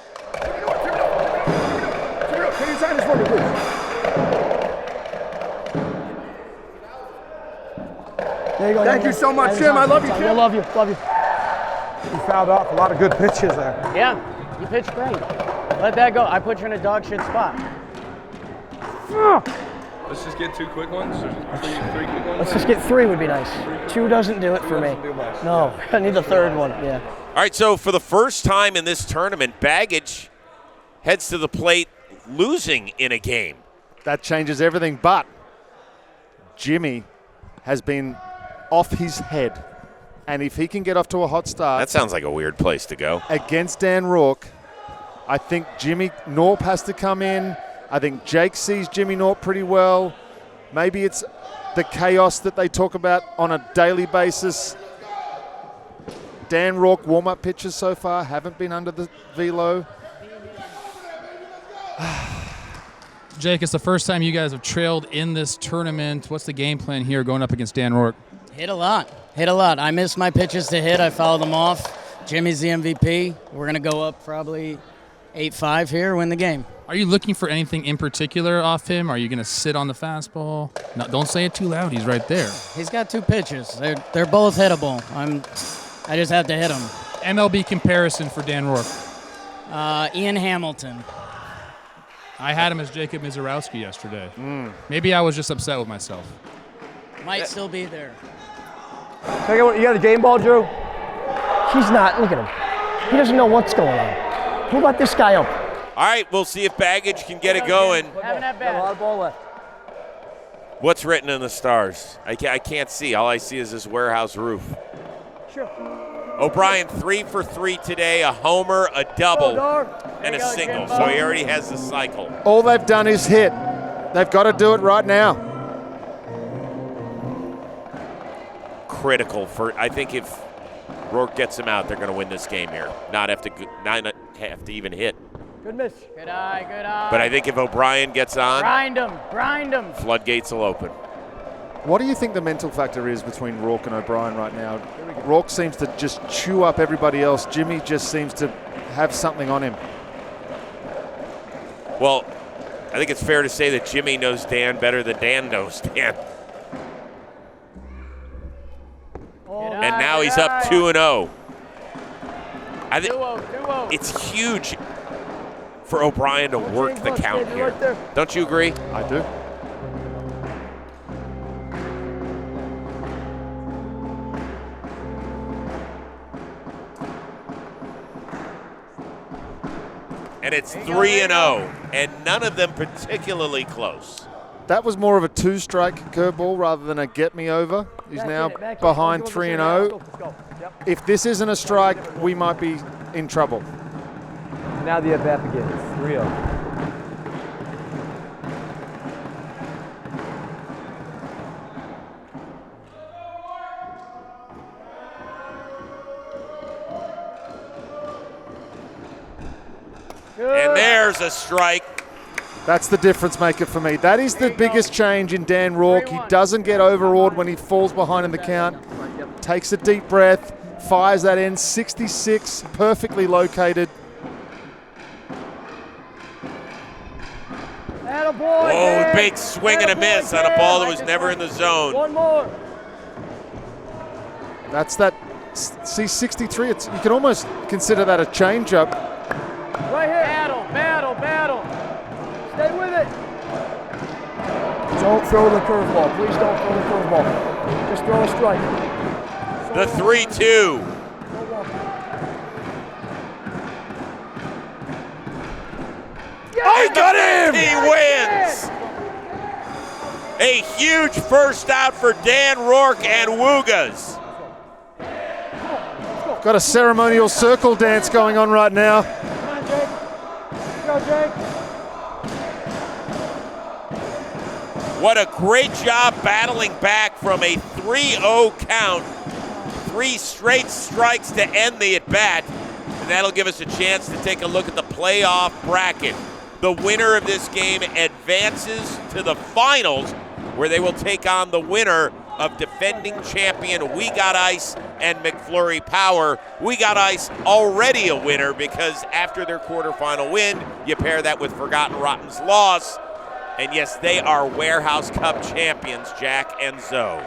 you sign this for me, please? There you go. Thank you so much, Jim. I love you, Jim. I love you. Love you. You fouled off a lot of good pitches there. Yeah, you pitched great. Let that go. I put you in a dog shit spot. Let's just get 2 quick ones. Or 3 quick ones. Let's just get 3 would be nice. 2 doesn't do it for me. No, I need the 3rd one. Yeah. All right, so for the first time in this tournament, Baggage heads to the plate losing in a game. That changes everything, but Jimmy has been off his head. And if he can get off to a hot start. That sounds like a weird place to go. Against Dan Rourke, I think Knorp has to come in I think Jake sees Jimmy Knorp pretty well. Maybe it's the chaos that they talk about on a daily basis. Dan Rourke warm-up pitches so far haven't been under the velo. Jake, it's the first time you guys have trailed in this tournament. What's the game plan here going up against Dan Rourke? Hit a lot. I missed my pitches to hit. I fouled them off. Jimmy's the MVP. We're going to go up probably 8-5 here, win the game. Are you looking for anything in particular off him? Are you going to sit on the fastball? No, don't say it too loud. He's right there. He's got 2 pitches. They're both hittable. I just have to hit them. MLB comparison for Dan Rourke. Ian Hamilton. I had him as Jacob Mizorowski yesterday. Maybe I was just upset with myself. Might still be there. You got a game ball, Drew? He's not. Look at him. He doesn't know what's going on. Who let this guy up? All right, we'll see if Baggage can get it going. Haven't that bad. A lot of ball left. What's written in the stars? I can't see. All I see is this warehouse roof. Sure. O'Brien 3 for 3 today, a homer, a double, and a single. So he already has the cycle. All they've done is hit. They've got to do it right now. Critical for, I think if Rourke gets him out, they're going to win this game here. Not have to even hit. Good miss. Good eye. But I think if O'Brien gets on, grind him. floodgates will open. What do you think the mental factor is between Rourke and O'Brien right now? Rourke seems to just chew up everybody else. Jimmy just seems to have something on him. Well, I think it's fair to say that Jimmy knows Dan better than Dan knows Dan. And now he's up 2-0. I think it's huge for O'Brien to work the count here. Don't you agree? I do. And it's 3-0, and none of them particularly close. That was more of a 2-strike curveball rather than a get me over. He's now behind 3-0. If this isn't a strike, we might be in trouble. Now the at-bat begins. 3-0. And there's a strike. That's the difference maker for me. That is the biggest change in Dan Rourke. He doesn't get overawed when he falls behind in the count. Takes a deep breath, fires that in, 66, perfectly located. Oh, big swing and a miss on a ball that was never in the zone. One more. That's that, see, 63, you can almost consider that a changeup. Right here. Battle. Stay with it. Don't throw the curveball. Please don't throw the curveball. Just throw a strike. The 3-2. I got him! He wins! A huge first out for Dan Rourke and Wuggas. Got a ceremonial circle dance going on right now. Come on, Jake. Go, Jake. What a great job battling back from a 3-0 count. 3 straight strikes to end the at-bat. And that'll give us a chance to take a look at the playoff bracket. The winner of this game advances to the finals, where they will take on the winner of defending champion We Got Ice and McFlurry Power. We Got Ice already a winner because after their quarterfinal win, you pair that with Forgotten Rotten's loss. And yes, they are Warehouse Cup champions, Jack and Zoe.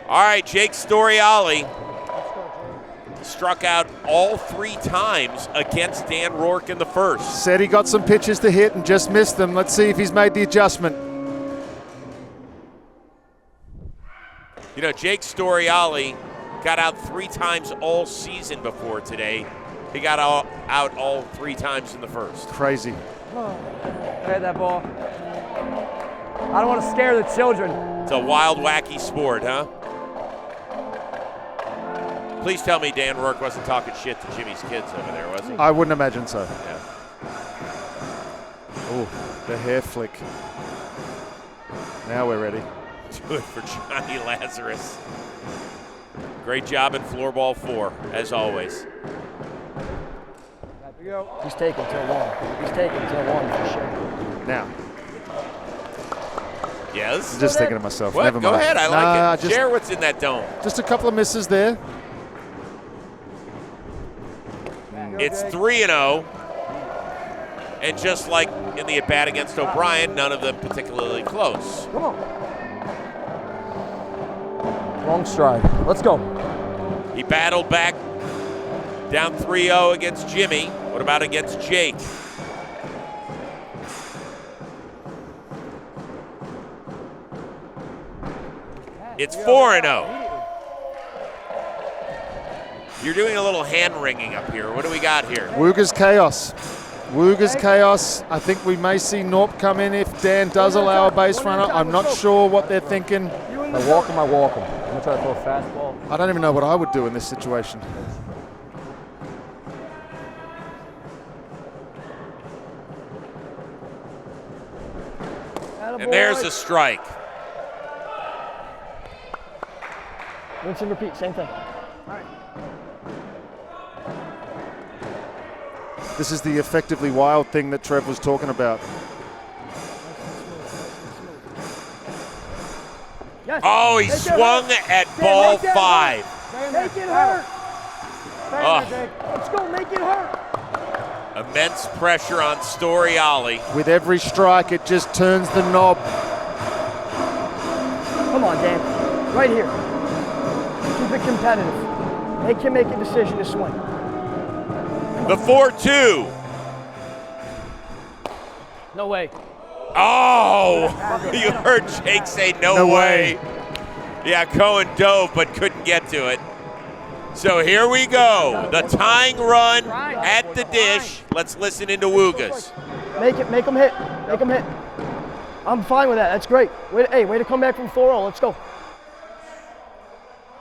All right, Jake Storiale struck out all 3 times against Dan Rourke in the first. Said he got some pitches to hit and just missed them. Let's see if he's made the adjustment. You know, Jake Storiale got out 3 times all season before today. He got out all 3 times in the first. Crazy. I had that ball. I don't want to scare the children. It's a wild, wacky sport, huh? Please tell me Dan Rourke wasn't talking shit to Jimmy's kids over there, was he? I wouldn't imagine so. Yeah. Oh, the hair flick. Now we're ready. Do it for Johnny Lazarus. Great job in floorball 4, as always. He's taking till 1. He's taking till 1 for sure. Now. Yes? I'm just thinking to myself. What? Never Go mind. ahead. I like it. Just, Share what's in that dome. Just a couple of misses there. It's 3-0. And just like in the at-bat against O'Brien, none of them particularly close. Come on. Long stride. Let's go. He battled back down 3-0 against Jimmy. What about against Jake? It's 4-0. You're doing a little hand wringing up here. What do we got here? Wuggas chaos. Wuggas chaos. I think we may see Knorp come in if Dan does allow a base runner. I'm not sure what they're thinking. I walk him. I'm going to try to throw a fastball. I don't even know what I would do in this situation. And there's a strike. Rinse and repeat, same thing. This is the effectively wild thing that Trev was talking about. Yes. Oh, he swung at ball 5. Make it hurt. Oh. Let's go, make it hurt. Immense pressure on Storiale. With every strike, it just turns the knob. Come on, Dan. Right here. Keep it competitive. Make him make a decision to swing. The 4-2. No way. Oh, you heard Jake say no way. Yeah, Cohen dove but couldn't get to it. So here we go. The tying run at the dish. Let's listen into Wuggas. Make him hit. Make him hit. I'm fine with that. That's great. Way to come back from 4-0. Let's go.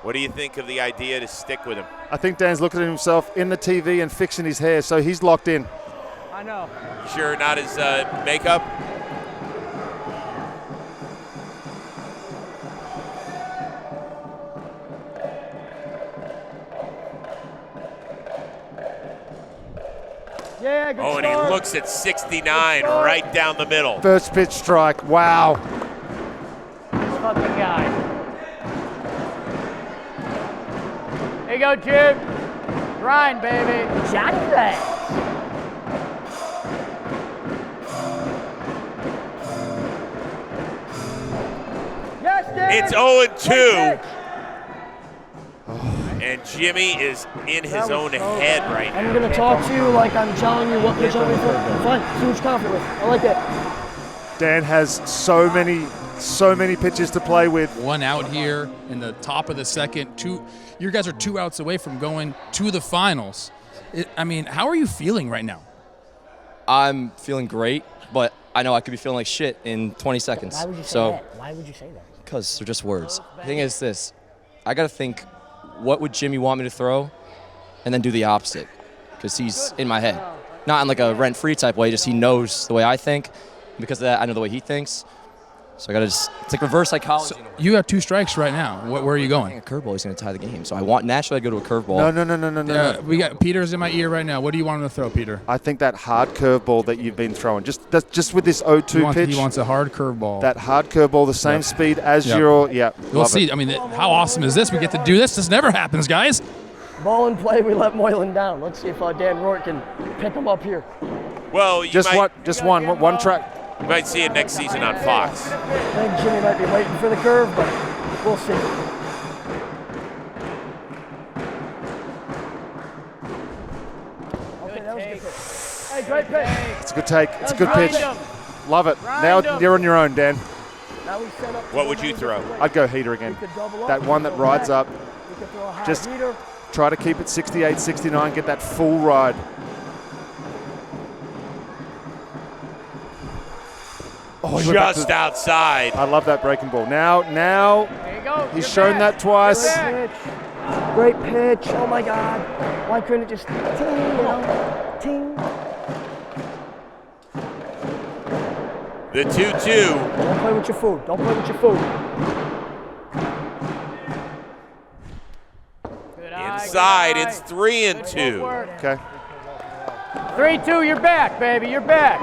What do you think of the idea to stick with him? I think Dan's looking at himself in the TV and fixing his hair, so he's locked in. I know. Sure, not his makeup? Yeah, good Oh, and he looks at 69 right down the middle. First pitch strike. Wow. This fucking guy. Here you go, Jim. Grind, baby. Johnny Legs. Yes, Dan. It's 0-2. And Jimmy is in his own head right now. I'm going to talk to you like I'm telling you what pitch I'm going for. Fine. See what you're confident with. I like that. Dan has so many pitches to play with. One out here in the top of the second. You guys are 2 outs away from going to the finals. How are you feeling right now? I'm feeling great, but I know I could be feeling like shit in 20 seconds. Why would you say so, that? Why would you say that? Because they're just words. The thing is this. I got to think, what would Jimmy want me to throw? And then do the opposite. Because he's in my head. Not in like a rent-free type way, just he knows the way I think. Because of that, I know the way he thinks. So I got to just, it's like reverse psychology. So you have 2 strikes right now. Where are you going? A curveball, he's going to tie the game. So naturally I go to a curveball. No. We got Peter's in my ear right now. What do you want him to throw, Peter? I think that hard curveball that you've been throwing, just with this 0-2 pitch. He wants a hard curveball. That hard curveball, the same speed as your, We'll see. How awesome is this? We get to do this. This never happens, guys. Ball in play, we let Moylan down. Let's see if Dan Rourke can pick him up here. Well, just one track. You might see it next season on Fox. I think Jimmy might be waiting for the curve, but we'll see. Okay, that was a good pitch. Hey, great pitch. It's a good take. It's a good pitch. Love it. Now you're on your own, Dan. What would you throw? I'd go heater again. That one that rides up. Just try to keep it 68, 69, get that full ride. Oh, just outside. I love that breaking ball. Now he's shown that twice. Great pitch. Oh my God. Why couldn't it just ting, you know? Ting. The 2-2. Don't play with your food. Don't play with your food. Inside, it's 3-2. Okay. 3-2, you're back, baby, you're back.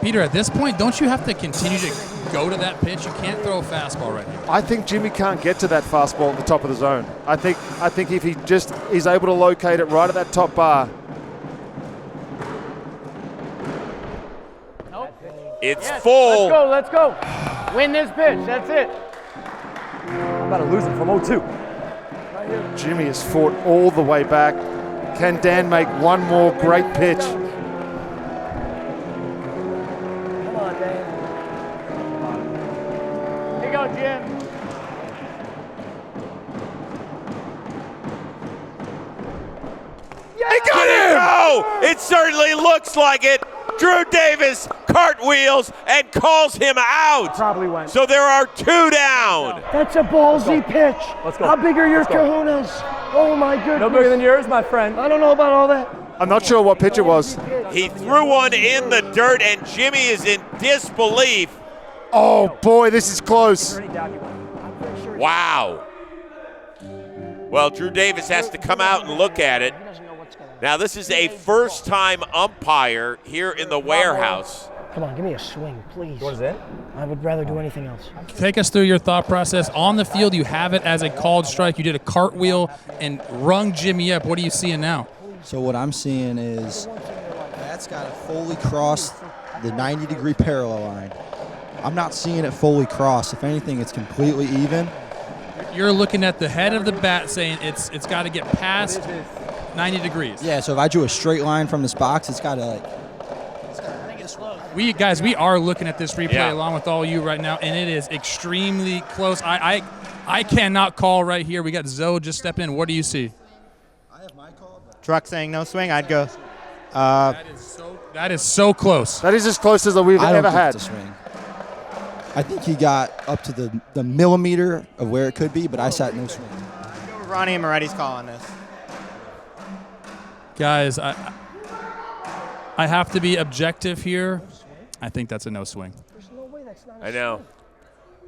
Peter, at this point, don't you have to continue to go to that pitch? You can't throw a fastball right now. I think Jimmy can't get to that fastball at the top of the zone. I think if he just is able to locate it right at that top bar. It's full. Let's go. Win this pitch, that's it. I'm about to lose it from 0-2. Jimmy has fought all the way back. Can Dan make one more great pitch? Come on, Dan. Here you go, Jim. He got it! Oh, it certainly looks like it. Drew Davis cartwheels and calls him out. Probably went. So there are 2 down. That's a ballsy pitch. Let's go. How big are your Let's go. kahunas? Oh my goodness. No bigger than yours, my friend. I don't know about all that. I'm not sure what pitch it was. He threw one in the dirt, and Jimmy is in disbelief. Oh boy, this is close. Wow. Well, Drew Davis has to come out and look at it. Now, this is a first-time umpire here in the warehouse. Come on, give me a swing, please. What is it? I would rather do anything else. Take us through your thought process. On the field, you have it as a called strike. You did a cartwheel and rung Jimmy up. What are you seeing now? So what I'm seeing is that's got to fully cross the 90-degree parallel line. I'm not seeing it fully cross. If anything, it's completely even. You're looking at the head of the bat saying it's got to get past 90 degrees. Yeah, so if I drew a straight line from this box, it's got to like. We are looking at this replay along with all you right now, and it is extremely close. I cannot call right here. We got Zoe just stepping in. What do you see? Truck saying no swing, I'd go. That is so close. That is as close as we've ever had. It's a swing. I think he got up to the millimeter of where it could be, but I sat no swing. Ronnie and Moretti's calling this. Guys, I have to be objective here. I think that's a no swing. I know.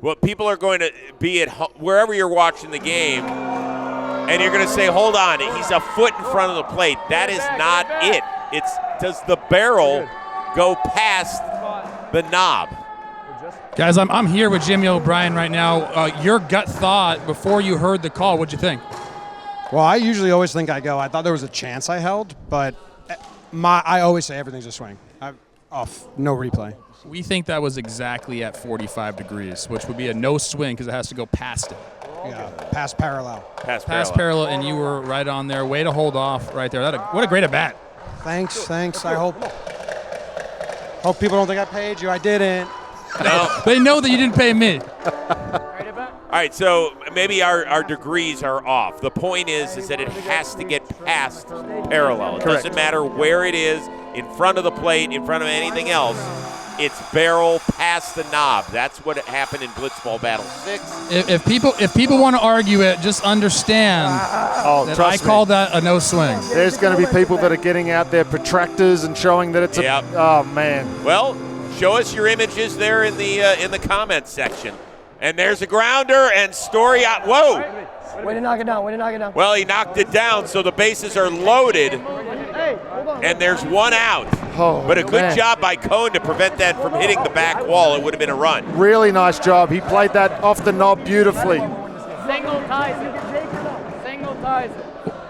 Well, people are going to be at wherever you're watching the game, and you're going to say, hold on, he's a foot in front of the plate. That is not it. Does the barrel go past the knob? Guys, I'm here with Jimmy O'Brien right now. Your gut thought before you heard the call, what'd you think? Well, I usually always think I thought there was a chance I held, but I always say everything's a swing. Off, no replay. We think that was exactly at 45 degrees, which would be a no swing because it has to go past it. Yeah, past parallel. Past parallel, and you were right on there. Way to hold off right there. What a great at-bat. Thanks. I hope people don't think I paid you. I didn't. No. They know that you didn't pay me. All right, so maybe our degrees are off. The point is that it has to get past parallel. It doesn't matter where it is, in front of the plate, in front of anything else. It's barrel past the knob. That's what happened in Blitzball Battle 6. If people want to argue it, just understand that I call that a no swing. There's going to be people that are getting out their protractors and showing that it's oh man. Well, show us your images there in the comments section. And there's a grounder and Storiale. Whoa! Way to knock it down. Well, he knocked it down, so the bases are loaded, and there's one out. Oh, but a good man. job by Cohn to prevent that from hitting the back wall. It would have been a run. Really nice job. He played that off the knob beautifully. Single ties it.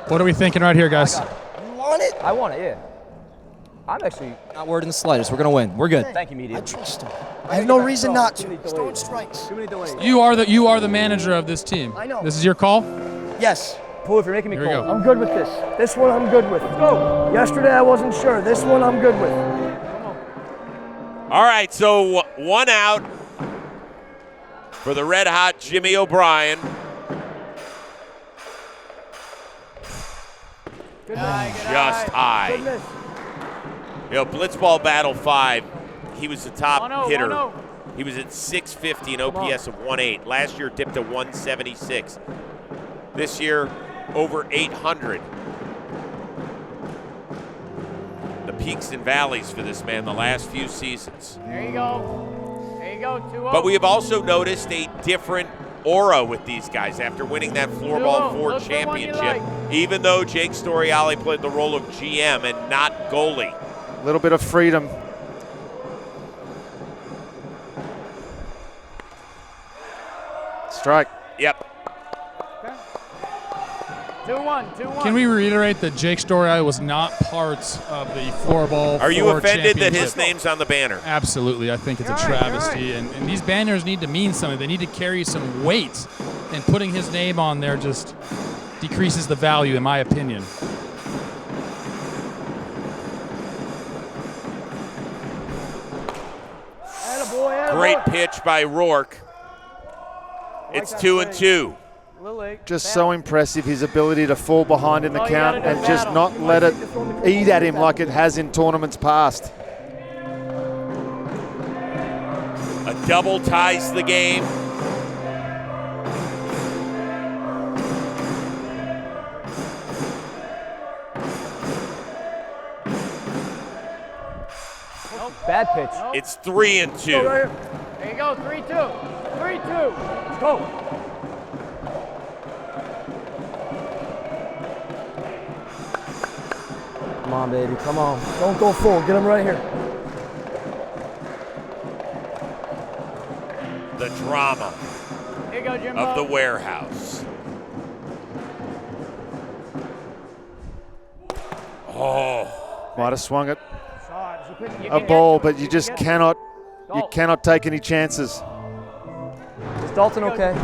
What are we thinking right here, guys? You want it? I want it, yeah. I'm actually not worried in the slightest. We're going to win. We're good. Thank you, media. I trust him. I have no reason not to. He's throwing strikes. You are the manager of this team. I know. This is your call? Yes. Plouffe, you're making me Here we cold. go. I'm good with this. This one I'm good with. Let's go. Yesterday I wasn't sure. This one I'm good with. All right, so one out for the red-hot Jimmy O'Brien. Just high. Goodness. You know, Blitzball Battle 5, he was the top 1-0, hitter. 1-0. He was at 650 and OPS of 1.8. Last year dipped to 176. This year, over 800. The peaks and valleys for this man the last few seasons. There you go. There you go, 2-0. But we have also noticed a different aura with these guys after winning that Floorball 4 championship, even though Jake Storiale played the role of GM and not goalie. A little bit of freedom. Strike. Yep. 2-1. Can we reiterate that Jake Storiale was not part of the Floorball 4 Are you offended that his championship? name's on the banner? Absolutely. I think it's a travesty. And these banners need to mean something. They need to carry some weight. And putting his name on there just decreases the value, in my opinion. Great pitch by Rourke. It's 2-2. Just so impressive, his ability to fall behind in the count and just not let it eat at him like it has in tournaments past. A double ties the game. Bad pitch. It's 3-2. There you go, 3-2. 3-2. Let's go. Come on, baby, come on. Don't go full, get him right here. The drama Here you go, Jimbo. of the warehouse. Oh. Might have swung it. A ball, but you just cannot take any chances. Is Dalton okay?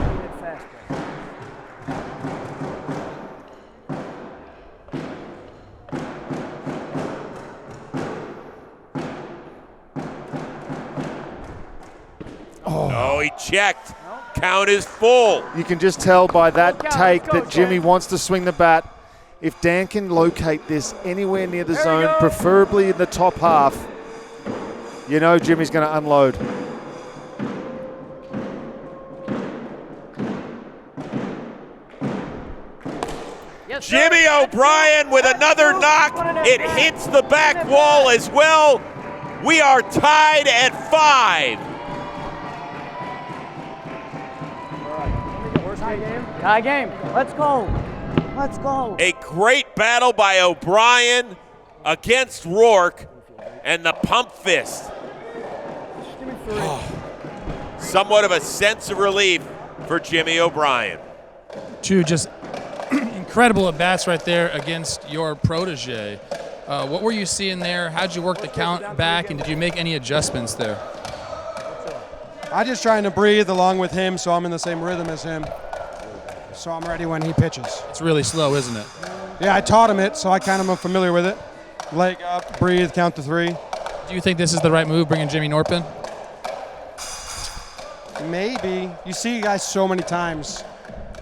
Oh, he checked. Count is full. You can just tell by that take that Jimmy wants to swing the bat. If Dan can locate this anywhere near the zone, preferably in the top half, you know Jimmy's going to unload. Jimmy O'Brien with another knock. It hits the back wall as well. We are tied at 5. Tie game. Let's go. Let's go. A great battle by O'Brien against Rourke and the pump fist. Somewhat of a sense of relief for Jimmy O'Brien. Two just incredible at-bats right there against your protege. What were you seeing there? How'd you work the count back, and did you make any adjustments there? I'm just trying to breathe along with him so I'm in the same rhythm as him. So I'm ready when he pitches. It's really slow, isn't it? Yeah, I taught him it, so I kind of am familiar with it. Leg up, breathe, count to 3. Do you think this is the right move, bringing Jimmy Knorp in? Maybe. You see guys so many times.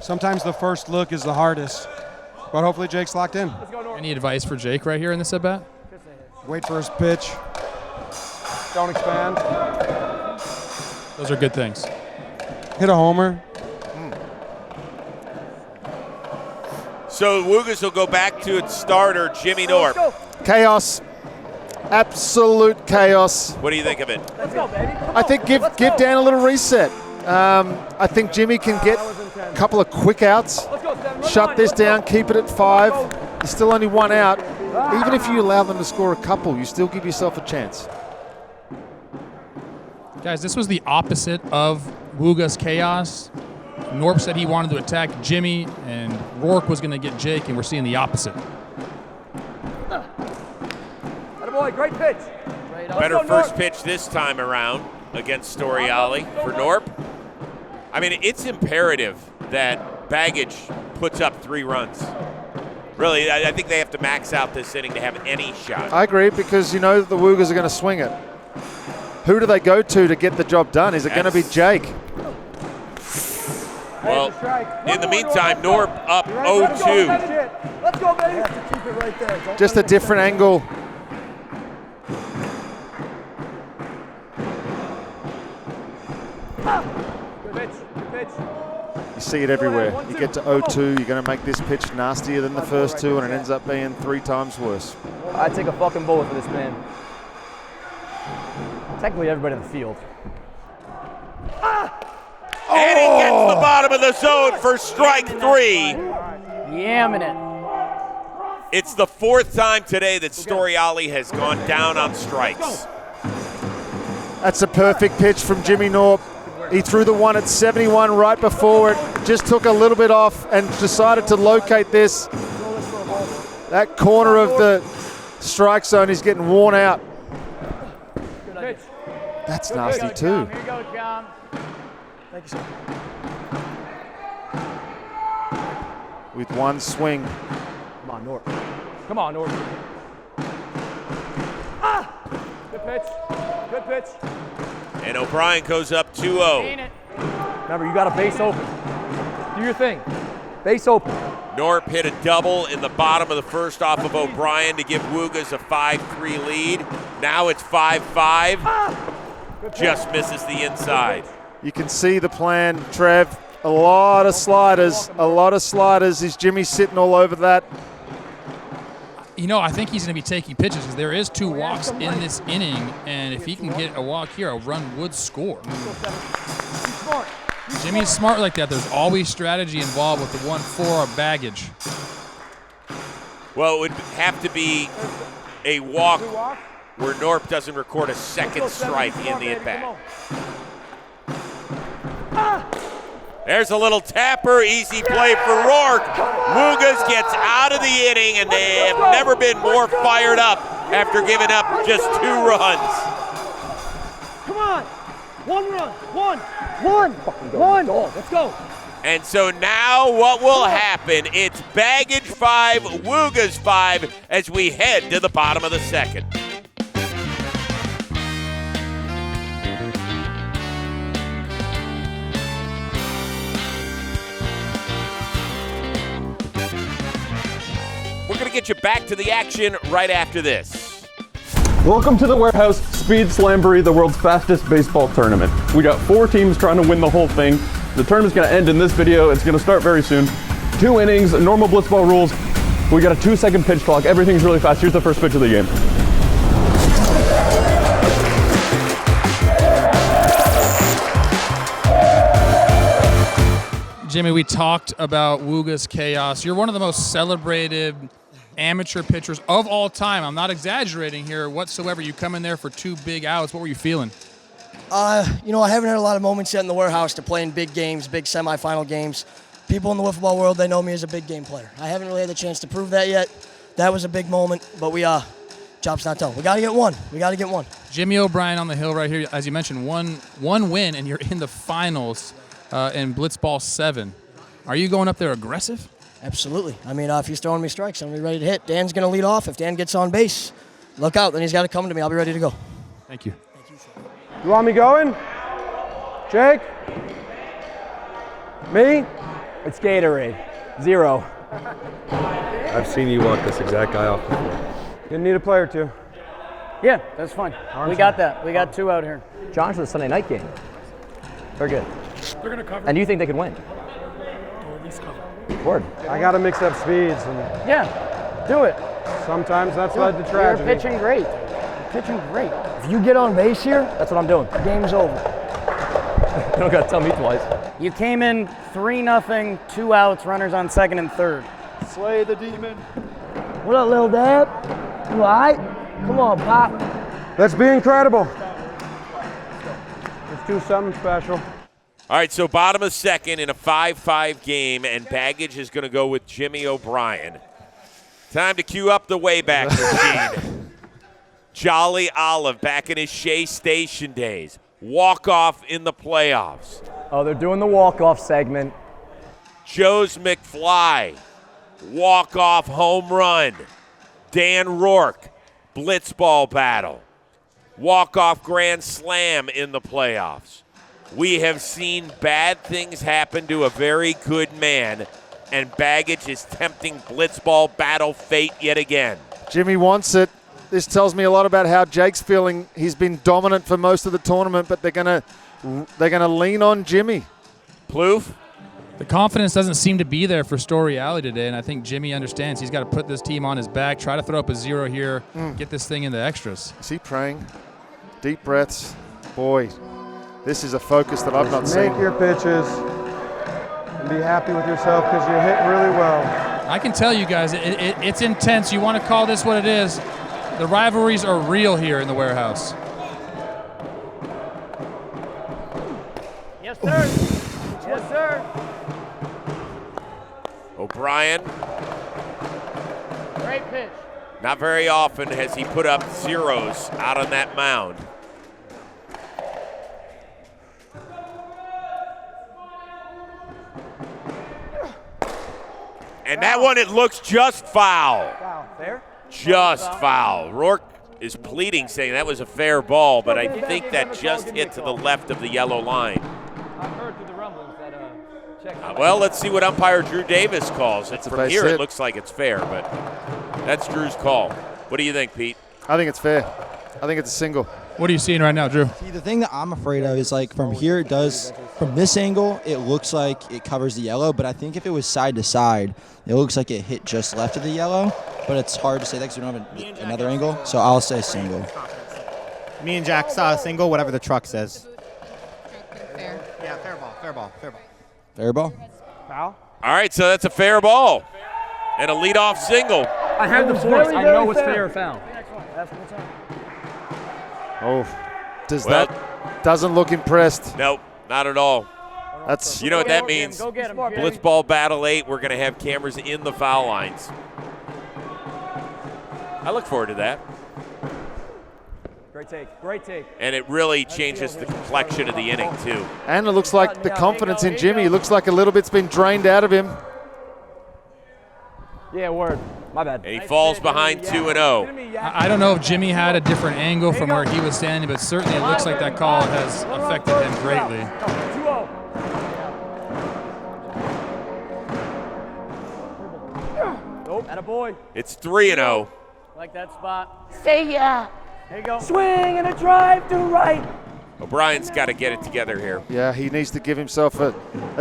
Sometimes the first look is the hardest. But hopefully Jake's locked in. Any advice for Jake right here in this at-bat? Wait for his pitch. Don't expand. Those are good things. Hit a homer. So Wuggas will go back to its starter, Jimmy Knorp. Chaos. Absolute chaos. What do you think of it? Let's go, baby. I think give Dan a little reset. I think Jimmy can get a couple of quick outs, shut this down, keep it at 5. There's still only 1 out. Even if you allow them to score a couple, you still give yourself a chance. Guys, this was the opposite of Wuggas' chaos. Knorp said he wanted to attack Jimmy, and Rourke was going to get Jake, and we're seeing the opposite. Attaboy, great pitch. Better first pitch this time around against Storiale for Knorp. I mean, it's imperative that Baggage puts up 3 runs. Really, I think they have to max out this inning to have any shot. I agree, because you know that the Wuggas are going to swing it. Who do they go to get the job done? Is it going to be Jake? Well, in the meantime, Knorp up 0-2. Let's go, baby. Keep it right there. Just a different angle. Good pitch. Good pitch. You see it everywhere. You get to 0-2, you're going to make this pitch nastier than the first two, and it ends up being 3 times worse. I'd take a fucking bullet for this man. Technically, everybody in the field. And he gets the bottom of the zone for strike 3. Yamming it. It's the 4th time today that Storiale has gone down on strikes. That's a perfect pitch from Jimmy Knorp. He threw the one at 71 right before it, just took a little bit off and decided to locate this. That corner of the strike zone is getting worn out. That's nasty too. Here you go, John. Thank you, sir. With one swing. Come on, Knorp. Come on, Knorp. Good pitch. Good pitch. And O'Brien goes up 2-0. Remember, you got a base open. Do your thing. Base open. Knorp hit a double in the bottom of the first off of O'Brien to give Wuggas a 5-3 lead. Now it's 5-5. Just misses the inside. You can see the plan, Trev. A lot of sliders. Is Jimmy sitting all over that? You know, I think he's going to be taking pitches because there is 2 walks in this inning, and if he can get a walk here, a run would score. Jimmy's smart like that. There's always strategy involved with the 1-4 of baggage. Well, it would have to be a walk where Knorp doesn't record a second strike in the at-bat. There's a little tapper, easy play for Rourke. Woogas gets out of the inning, and they have never been more fired up after giving up just 2 runs. Come on. 1 run. One. Let's go. And so now what will happen? It's baggage 5, Wuggas 5 as we head to the bottom of the 2nd. We're going to get you back to the action right after this. Welcome to the Warehouse Speed Slamboree, the world's fastest baseball tournament. We got 4 teams trying to win the whole thing. The tournament's going to end in this video. It's going to start very soon. 2 innings, normal Blitzball rules. We got a 2-second pitch clock. Everything's really fast. Here's the first pitch of the game. Jimmy, we talked about Woogas chaos. You're one of the most celebrated amateur pitchers of all time. I'm not exaggerating here whatsoever. You come in there for 2 big outs. What were you feeling? You know, I haven't had a lot of moments yet in the warehouse to play in big games, big semifinal games. People in the wiffle ball world, they know me as a big game player. I haven't really had the chance to prove that yet. That was a big moment, but job's not done. We got to get one. Jimmy O'Brien on the hill right here. As you mentioned, one win, and you're in the finals in Blitzball 7. Are you going up there aggressive? Absolutely. I mean, if he's throwing me strikes, I'm ready to hit. Dan's going to lead off. If Dan gets on base, look out. Then he's got to come to me. I'll be ready to go. Thank you. You want me going? Jake? Me? It's Gatorade. 0. I've seen you walk this exact guy off before. You need a play or 2. Yeah, that's fine. We got that. We got 2 out here. John's for the Sunday night game. They're good. They're going to cover. And do you think they could win? Or at least cover. Word. I got to mix up speeds. And Yeah, do it. sometimes that's led to tragedy. You're pitching great. Great. If you get on base here, That's what I'm doing. the game's over. You don't got to tell me twice. You came in 3-0, 2 outs, runners on 2nd and 3rd. Slay the demon. What up, Lil Dab? You all right? Come on, Pop. Let's be incredible. Let's do something special. All right, so bottom of 2nd in a 5-5 game, and baggage is going to go with Jimmy O'Brien. Time to cue up the Wayback Machine. Jolly Olive back in his Shea Station days. Walk-off in the playoffs. Oh, they're doing the walk-off segment. Joe's McFly. Walk-off home run. Dan Rourke. Blitzball battle. Walk-off grand slam in the playoffs. We have seen bad things happen to a very good man, and baggage is tempting Blitzball battle fate yet again. Jimmy wants it. This tells me a lot about how Jake's feeling. He's been dominant for most of the tournament, but they're gonna lean on Jimmy. Plouffe, The confidence doesn't seem to be there for Storiale today, and I think Jimmy understands he's got to put this team on his back, try to throw up a 0 here, get this thing into extras. Is he praying? Deep breaths. Boy, this is a focus that I've not seen. Make your pitches and be happy with yourself because you're hitting really well. I can tell you guys, it's intense. You want to call this what it is. The rivalries are real here in the warehouse. Yes, sir. Yes, sir. O'Brien. Great pitch. Not very often has he put up zeros out on that mound. And that one, it looks just foul. Fair? Just foul. Rourke is pleading, saying that was a fair ball, but I think that just hit to the left of the yellow line. I've heard through the rumblings that Well, let's see what umpire Drew Davis calls. From here, hit. it looks like it's fair, but that's Drew's call. What do you think, Pete? I think it's fair. I think it's a single. What are you seeing right now, Drew? See, the thing that I'm afraid of is like from here it does, from this angle, it looks like it covers the yellow, but I think if it was side to side, it looks like it hit just left of the yellow, but it's hard to say that because we don't have another angle, so I'll say single. Me and Jack saw a single, whatever the truck says. Fair. Yeah, fair ball, fair ball, fair ball. Fair ball? Foul? All right, so that's a fair ball and a leadoff single. I have the force. I know it's fair or foul. Oh, doesn't look impressed. Nope, not at all. That's You know what that means? Go get him, Jimmy. Blitzball Battle 8, we're going to have cameras in the foul lines. I look forward to that. Great take. Great take. And it really changes the complexion of the inning, too. And it looks like the confidence in Jimmy, it looks like a little bit's been drained out of him. Yeah, word. My bad. And he falls behind 2-0. I don't know if Jimmy had a different angle from where he was standing, but certainly it looks like that call has affected him greatly. 2-0. Nope. Attaboy. It's 3-0. Like that spot. Stay here. There you go. Swing and a drive to right. O'Brien's got to get it together here. Yeah, he needs to give himself a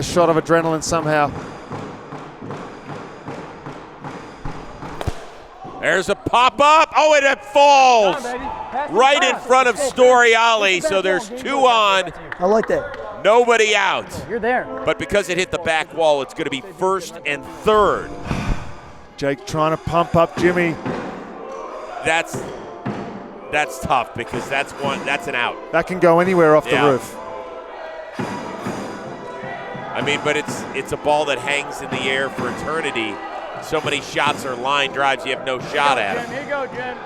shot of adrenaline somehow. There's a pop-up. Oh, and it falls right in front of Storiale, so there's 2 on. I like that. Nobody out. You're there. But because it hit the back wall, it's going to be 1st and 3rd. Jake trying to pump up Jimmy. That's tough because that's an out. That can go anywhere off the roof. I mean, but it's a ball that hangs in the air for eternity. So many shots or line drives, you have no shot at it. Here you go, Jim.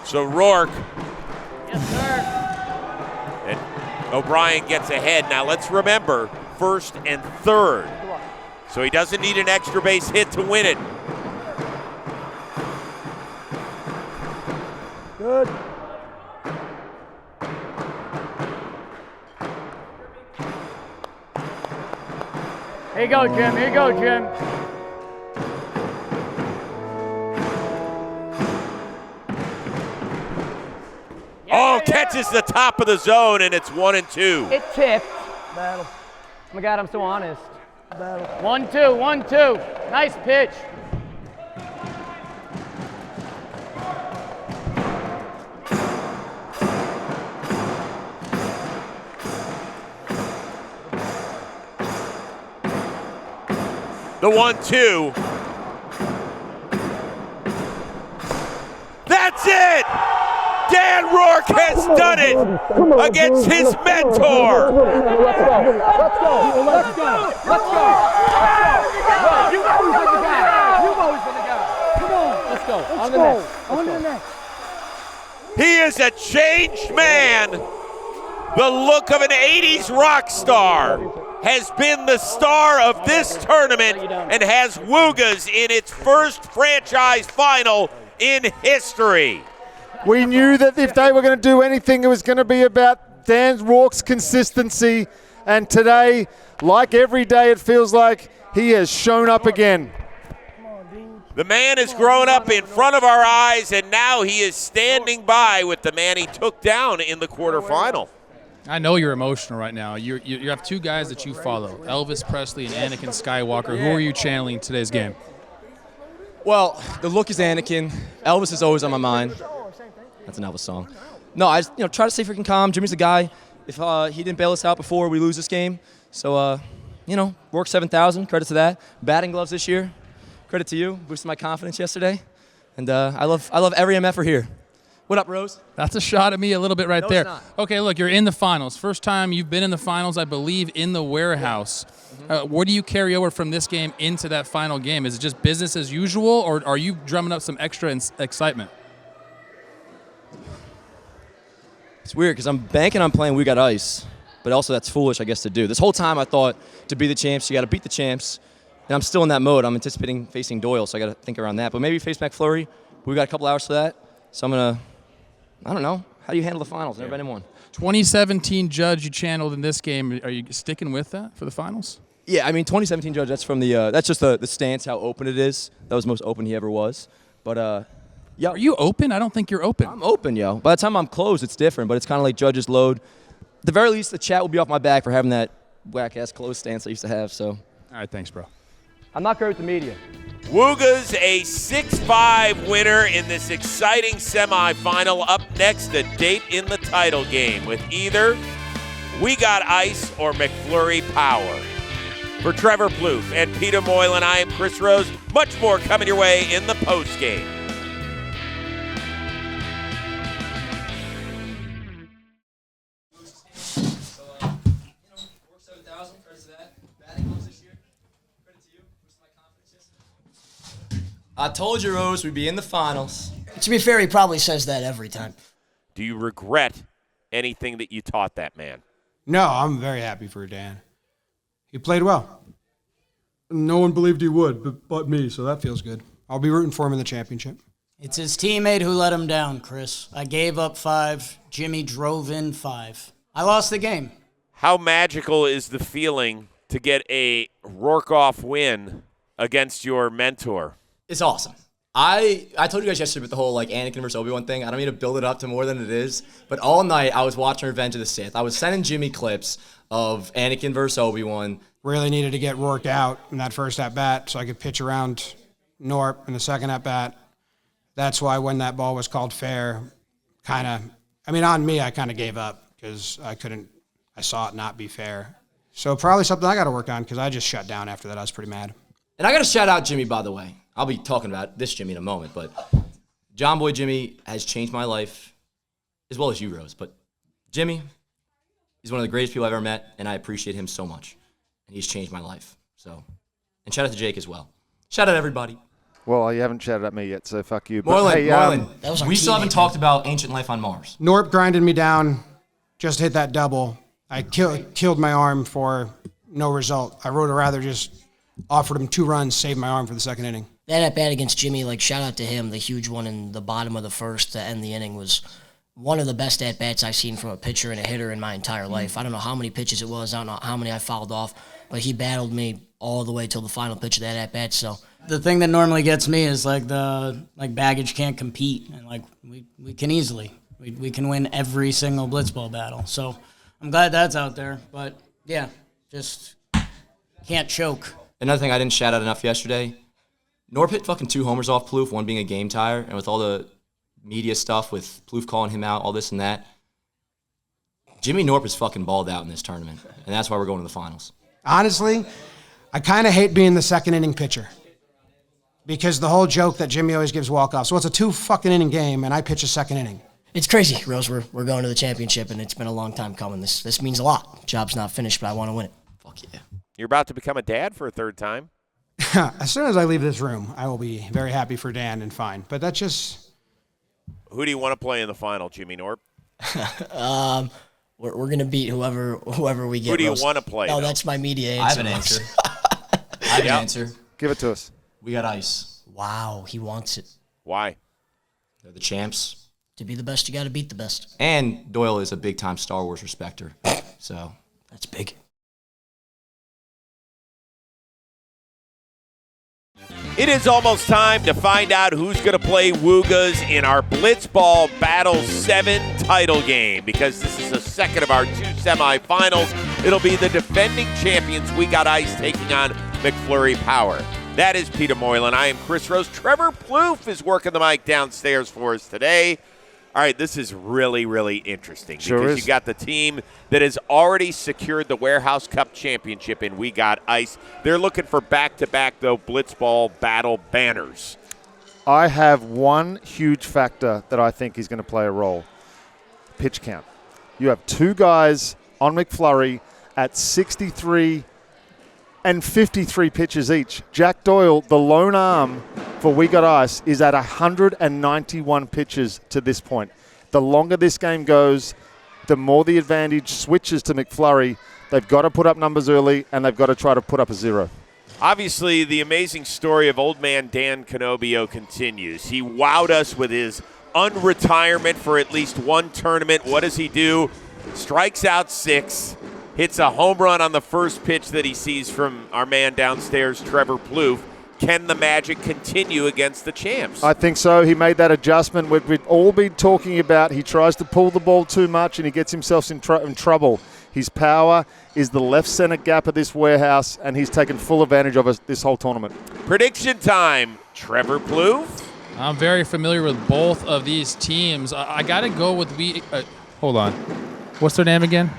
So Rourke Yes, sir. and O'Brien gets ahead. Now let's remember, 1st and 3rd. So he doesn't need an extra base hit to win it. Good. Here you go, Jim. Here you go, Jim. Oh, catches the top of the zone, and it's 1-2. It tipped. Battle. Oh my God, I'm so honest. Battle. 1-2, 1-2. Nice pitch. The 1-2. That's it! Dan Rourke has done it against his mentor. Let's go. Let's go. Let's go. Let's go. You've always been the guy. You've always been the guy. Come on. Let's go. On the next. On the next. He is a changed man. The look of an 80s rock star has been the star of this tournament and has Wuggas in its first franchise final in history. We knew that if they were going to do anything, it was going to be about Dan Rourke's consistency. And today, like every day, it feels like he has shown up again. The man has grown up in front of our eyes, and now he is standing by with the man he took down in the quarterfinal. I know you're emotional right now. You have two guys that you follow, Elvis Presley and Anakin Skywalker. Who are you channeling in today's game? Well, the look is Anakin. Elvis is always on my mind. That's an Elvis song. No, I just, try to stay freaking calm. Jimmy's a guy. If he didn't bail us out before we lose this game, so Rourke 7,000. Credit to that. Batting gloves this year. Credit to you. Boosted my confidence yesterday, and I love every MFer here. What up, Rose? That's a shot at me a little bit right No, there. it's not. Okay, look, you're in the finals. First time you've been in the finals, I believe, in the warehouse. What do you carry over from this game into that final game? Is it just business as usual, or are you drumming up some extra excitement? It's weird because I'm banking on playing We Got Ice, but also that's foolish, I guess, to do. This whole time I thought to be the champs, you got to beat the champs, and I'm still in that mode. I'm anticipating facing Doyle, so I got to think around that. But maybe face McFlurry. We got a couple hours for that, so I'm gonna. I don't know. How do you handle the finals? Never been in one. 2017 judge you channeled in this game. Are you sticking with that for the finals? Yeah, I mean, 2017 judge. That's from the. That's just the stance, how open it is. That was the most open he ever was. But yeah. Are you open? I don't think you're open. I'm open, yo. By the time I'm closed, it's different. But it's kind of like judges load. At the very least, the chat will be off my back for having that whack ass closed stance I used to have. So. All right, thanks, bro. I'm not great with the media. Wuggas a 6-5 winner in this exciting semifinal. Up next, a date in the title game with either We Got Ice or McFlurry Power. For Trevor Plouffe and Peter Moylan, I am Chris Rose. Much more coming your way in the postgame. I told you, Rose, we'd be in the finals. To be fair, he probably says that every time. Do you regret anything that you taught that man? No, I'm very happy for Dan. He played well. No one believed he would, but me, so that feels good. I'll be rooting for him in the championship. It's his teammate who let him down, Chris. I gave up 5. Jimmy drove in 5. I lost the game. How magical is the feeling to get a Rourke-off win against your mentor? It's awesome. I told you guys yesterday about the whole Anakin versus Obi-Wan thing. I don't mean to build it up to more than it is, but all night I was watching Revenge of the Sith. I was sending Jimmy clips of Anakin versus Obi-Wan. Really needed to get Rourke out in that first at-bat so I could pitch around Knorp in the second at-bat. That's why when that ball was called fair, on me, I kind of gave up because I saw it not be fair. So probably something I got to work on because I just shut down after that. I was pretty mad. And I got to shout out Jimmy, by the way. I'll be talking about this Jimmy in a moment, but Jomboy Jimmy has changed my life, as well as you, Rose. But Jimmy, he's one of the greatest people I've ever met, and I appreciate him so much. And he's changed my life. And shout out to Jake as well. Shout out everybody. Well, you haven't shouted at me yet, so fuck you. Moylan, we still haven't talked about Ancient Life on Mars. Knorp grinded me down, just hit that double. I killed my arm for no result. I would have rather just offered him 2 runs, saved my arm for the second inning. That at-bat against Jimmy, shout out to him. The huge one in the bottom of the first to end the inning was one of the best at-bats I've seen from a pitcher and a hitter in my entire life. I don't know how many pitches it was. I don't know how many I fouled off, but he battled me all the way till the final pitch of that at-bat. So The thing that normally gets me is baggage can't compete, and we can easily. We can win every single Blitzball battle. So I'm glad that's out there. But yeah, just can't choke. Another thing I didn't shout out enough yesterday, Knorp hit fucking 2 homers off Plouffe, one being a game tire, and with all the media stuff with Plouffe calling him out, all this and that, Jimmy Knorp is fucking balled out in this tournament, and that's why we're going to the finals. Honestly, I kind of hate being the second inning pitcher because the whole joke that Jimmy always gives walk-offs. So it's a 2 fucking inning game, and I pitch a second inning. It's crazy, Rose. We're going to the championship, and it's been a long time coming. This means a lot. Job's not finished, but I want to win it. Fuck yeah. You're about to become a dad for a 3rd time. As soon as I leave this room, I will be very happy for Dan and fine. But that's just... Who do you want to play in the final, Jimmy Knorp? We're going to beat whoever we get. Who do you Rose. want to play? No, that's my media answer. I have an answer. I have an answer. Give it to us. We got Ice. Wow, he wants it. Why? They're the champs. To be the best, you got to beat the best. And Doyle is a big-time Star Wars respecter. So that's big. It is almost time to find out who's going to play Wuggas in our Blitzball Battle 7 title game, because this is the second of our 2 semifinals. It'll be the defending champions We Got Ice taking on McFlurry Power. That is Peter Moylan. I am Chris Rose. Trevor Plouffe is working the mic downstairs for us today. All right, this is really, really interesting because you got the team that has already secured the Warehouse Cup championship in We Got Ice. They're looking for back-to-back, though, Blitzball battle banners. I have one huge factor that I think is going to play a role. Pitch count. You have 2 guys on McFlurry at 63 and 53 pitches each. Jack Doyle, the lone arm for We Got Ice, is at 191 pitches to this point. The longer this game goes, the more the advantage switches to McFlurry. They've got to put up numbers early, and they've got to try to put up a 0. Obviously, the amazing story of old man Dan Canobio continues. He wowed us with his unretirement for at least one tournament. What does he do? Strikes out 6. Hits a home run on the first pitch that he sees from our man downstairs, Trevor Plouffe. Can the magic continue against the champs? I think so. He made that adjustment. We've all been talking about he tries to pull the ball too much and he gets himself in trouble. His power is the left center gap of this warehouse, and he's taken full advantage of it this whole tournament. Prediction time, Trevor Plouffe. I'm very familiar with both of these teams. I got to go with hold on. What's their name again?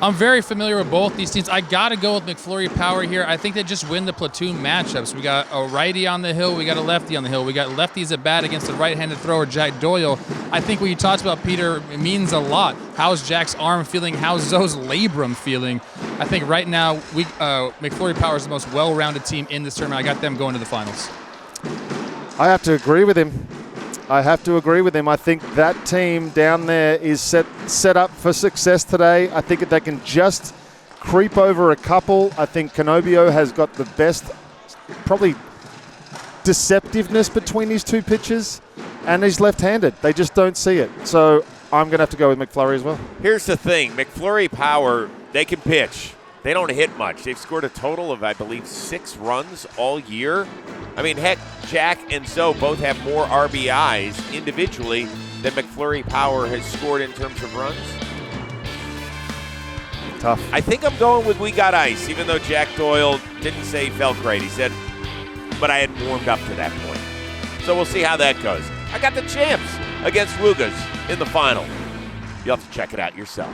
I'm very familiar with both these teams. I got to go with McFlurry Power here. I think they just win the platoon matchups. We got a righty on the hill. We got a lefty on the hill. We got lefties at bat against the right-handed thrower, Jack Doyle. I think what you talked about, Peter, it means a lot. How's Jack's arm feeling? How's Zoe's labrum feeling? I think right now McFlurry Power is the most well-rounded team in this tournament. I got them going to the finals. I have to agree with him. I think that team down there is set up for success today. I think if they can just creep over a couple, I think Canobio has got the best, probably, deceptiveness between these 2 pitches, and he's left-handed. They just don't see it. So I'm going to have to go with McFlurry as well. Here's the thing. McFlurry Power, they can pitch. They don't hit much. They've scored a total of, I believe, 6 runs all year. I mean, heck, Jack and Zoe both have more RBIs individually than McFlurry Power has scored in terms of runs. Tough. I think I'm going with We Got Ice, even though Jack Doyle didn't say he felt great. He said, but I had warmed up to that point. So we'll see how that goes. I got the champs against Wuggas in the final. You'll have to check it out yourself.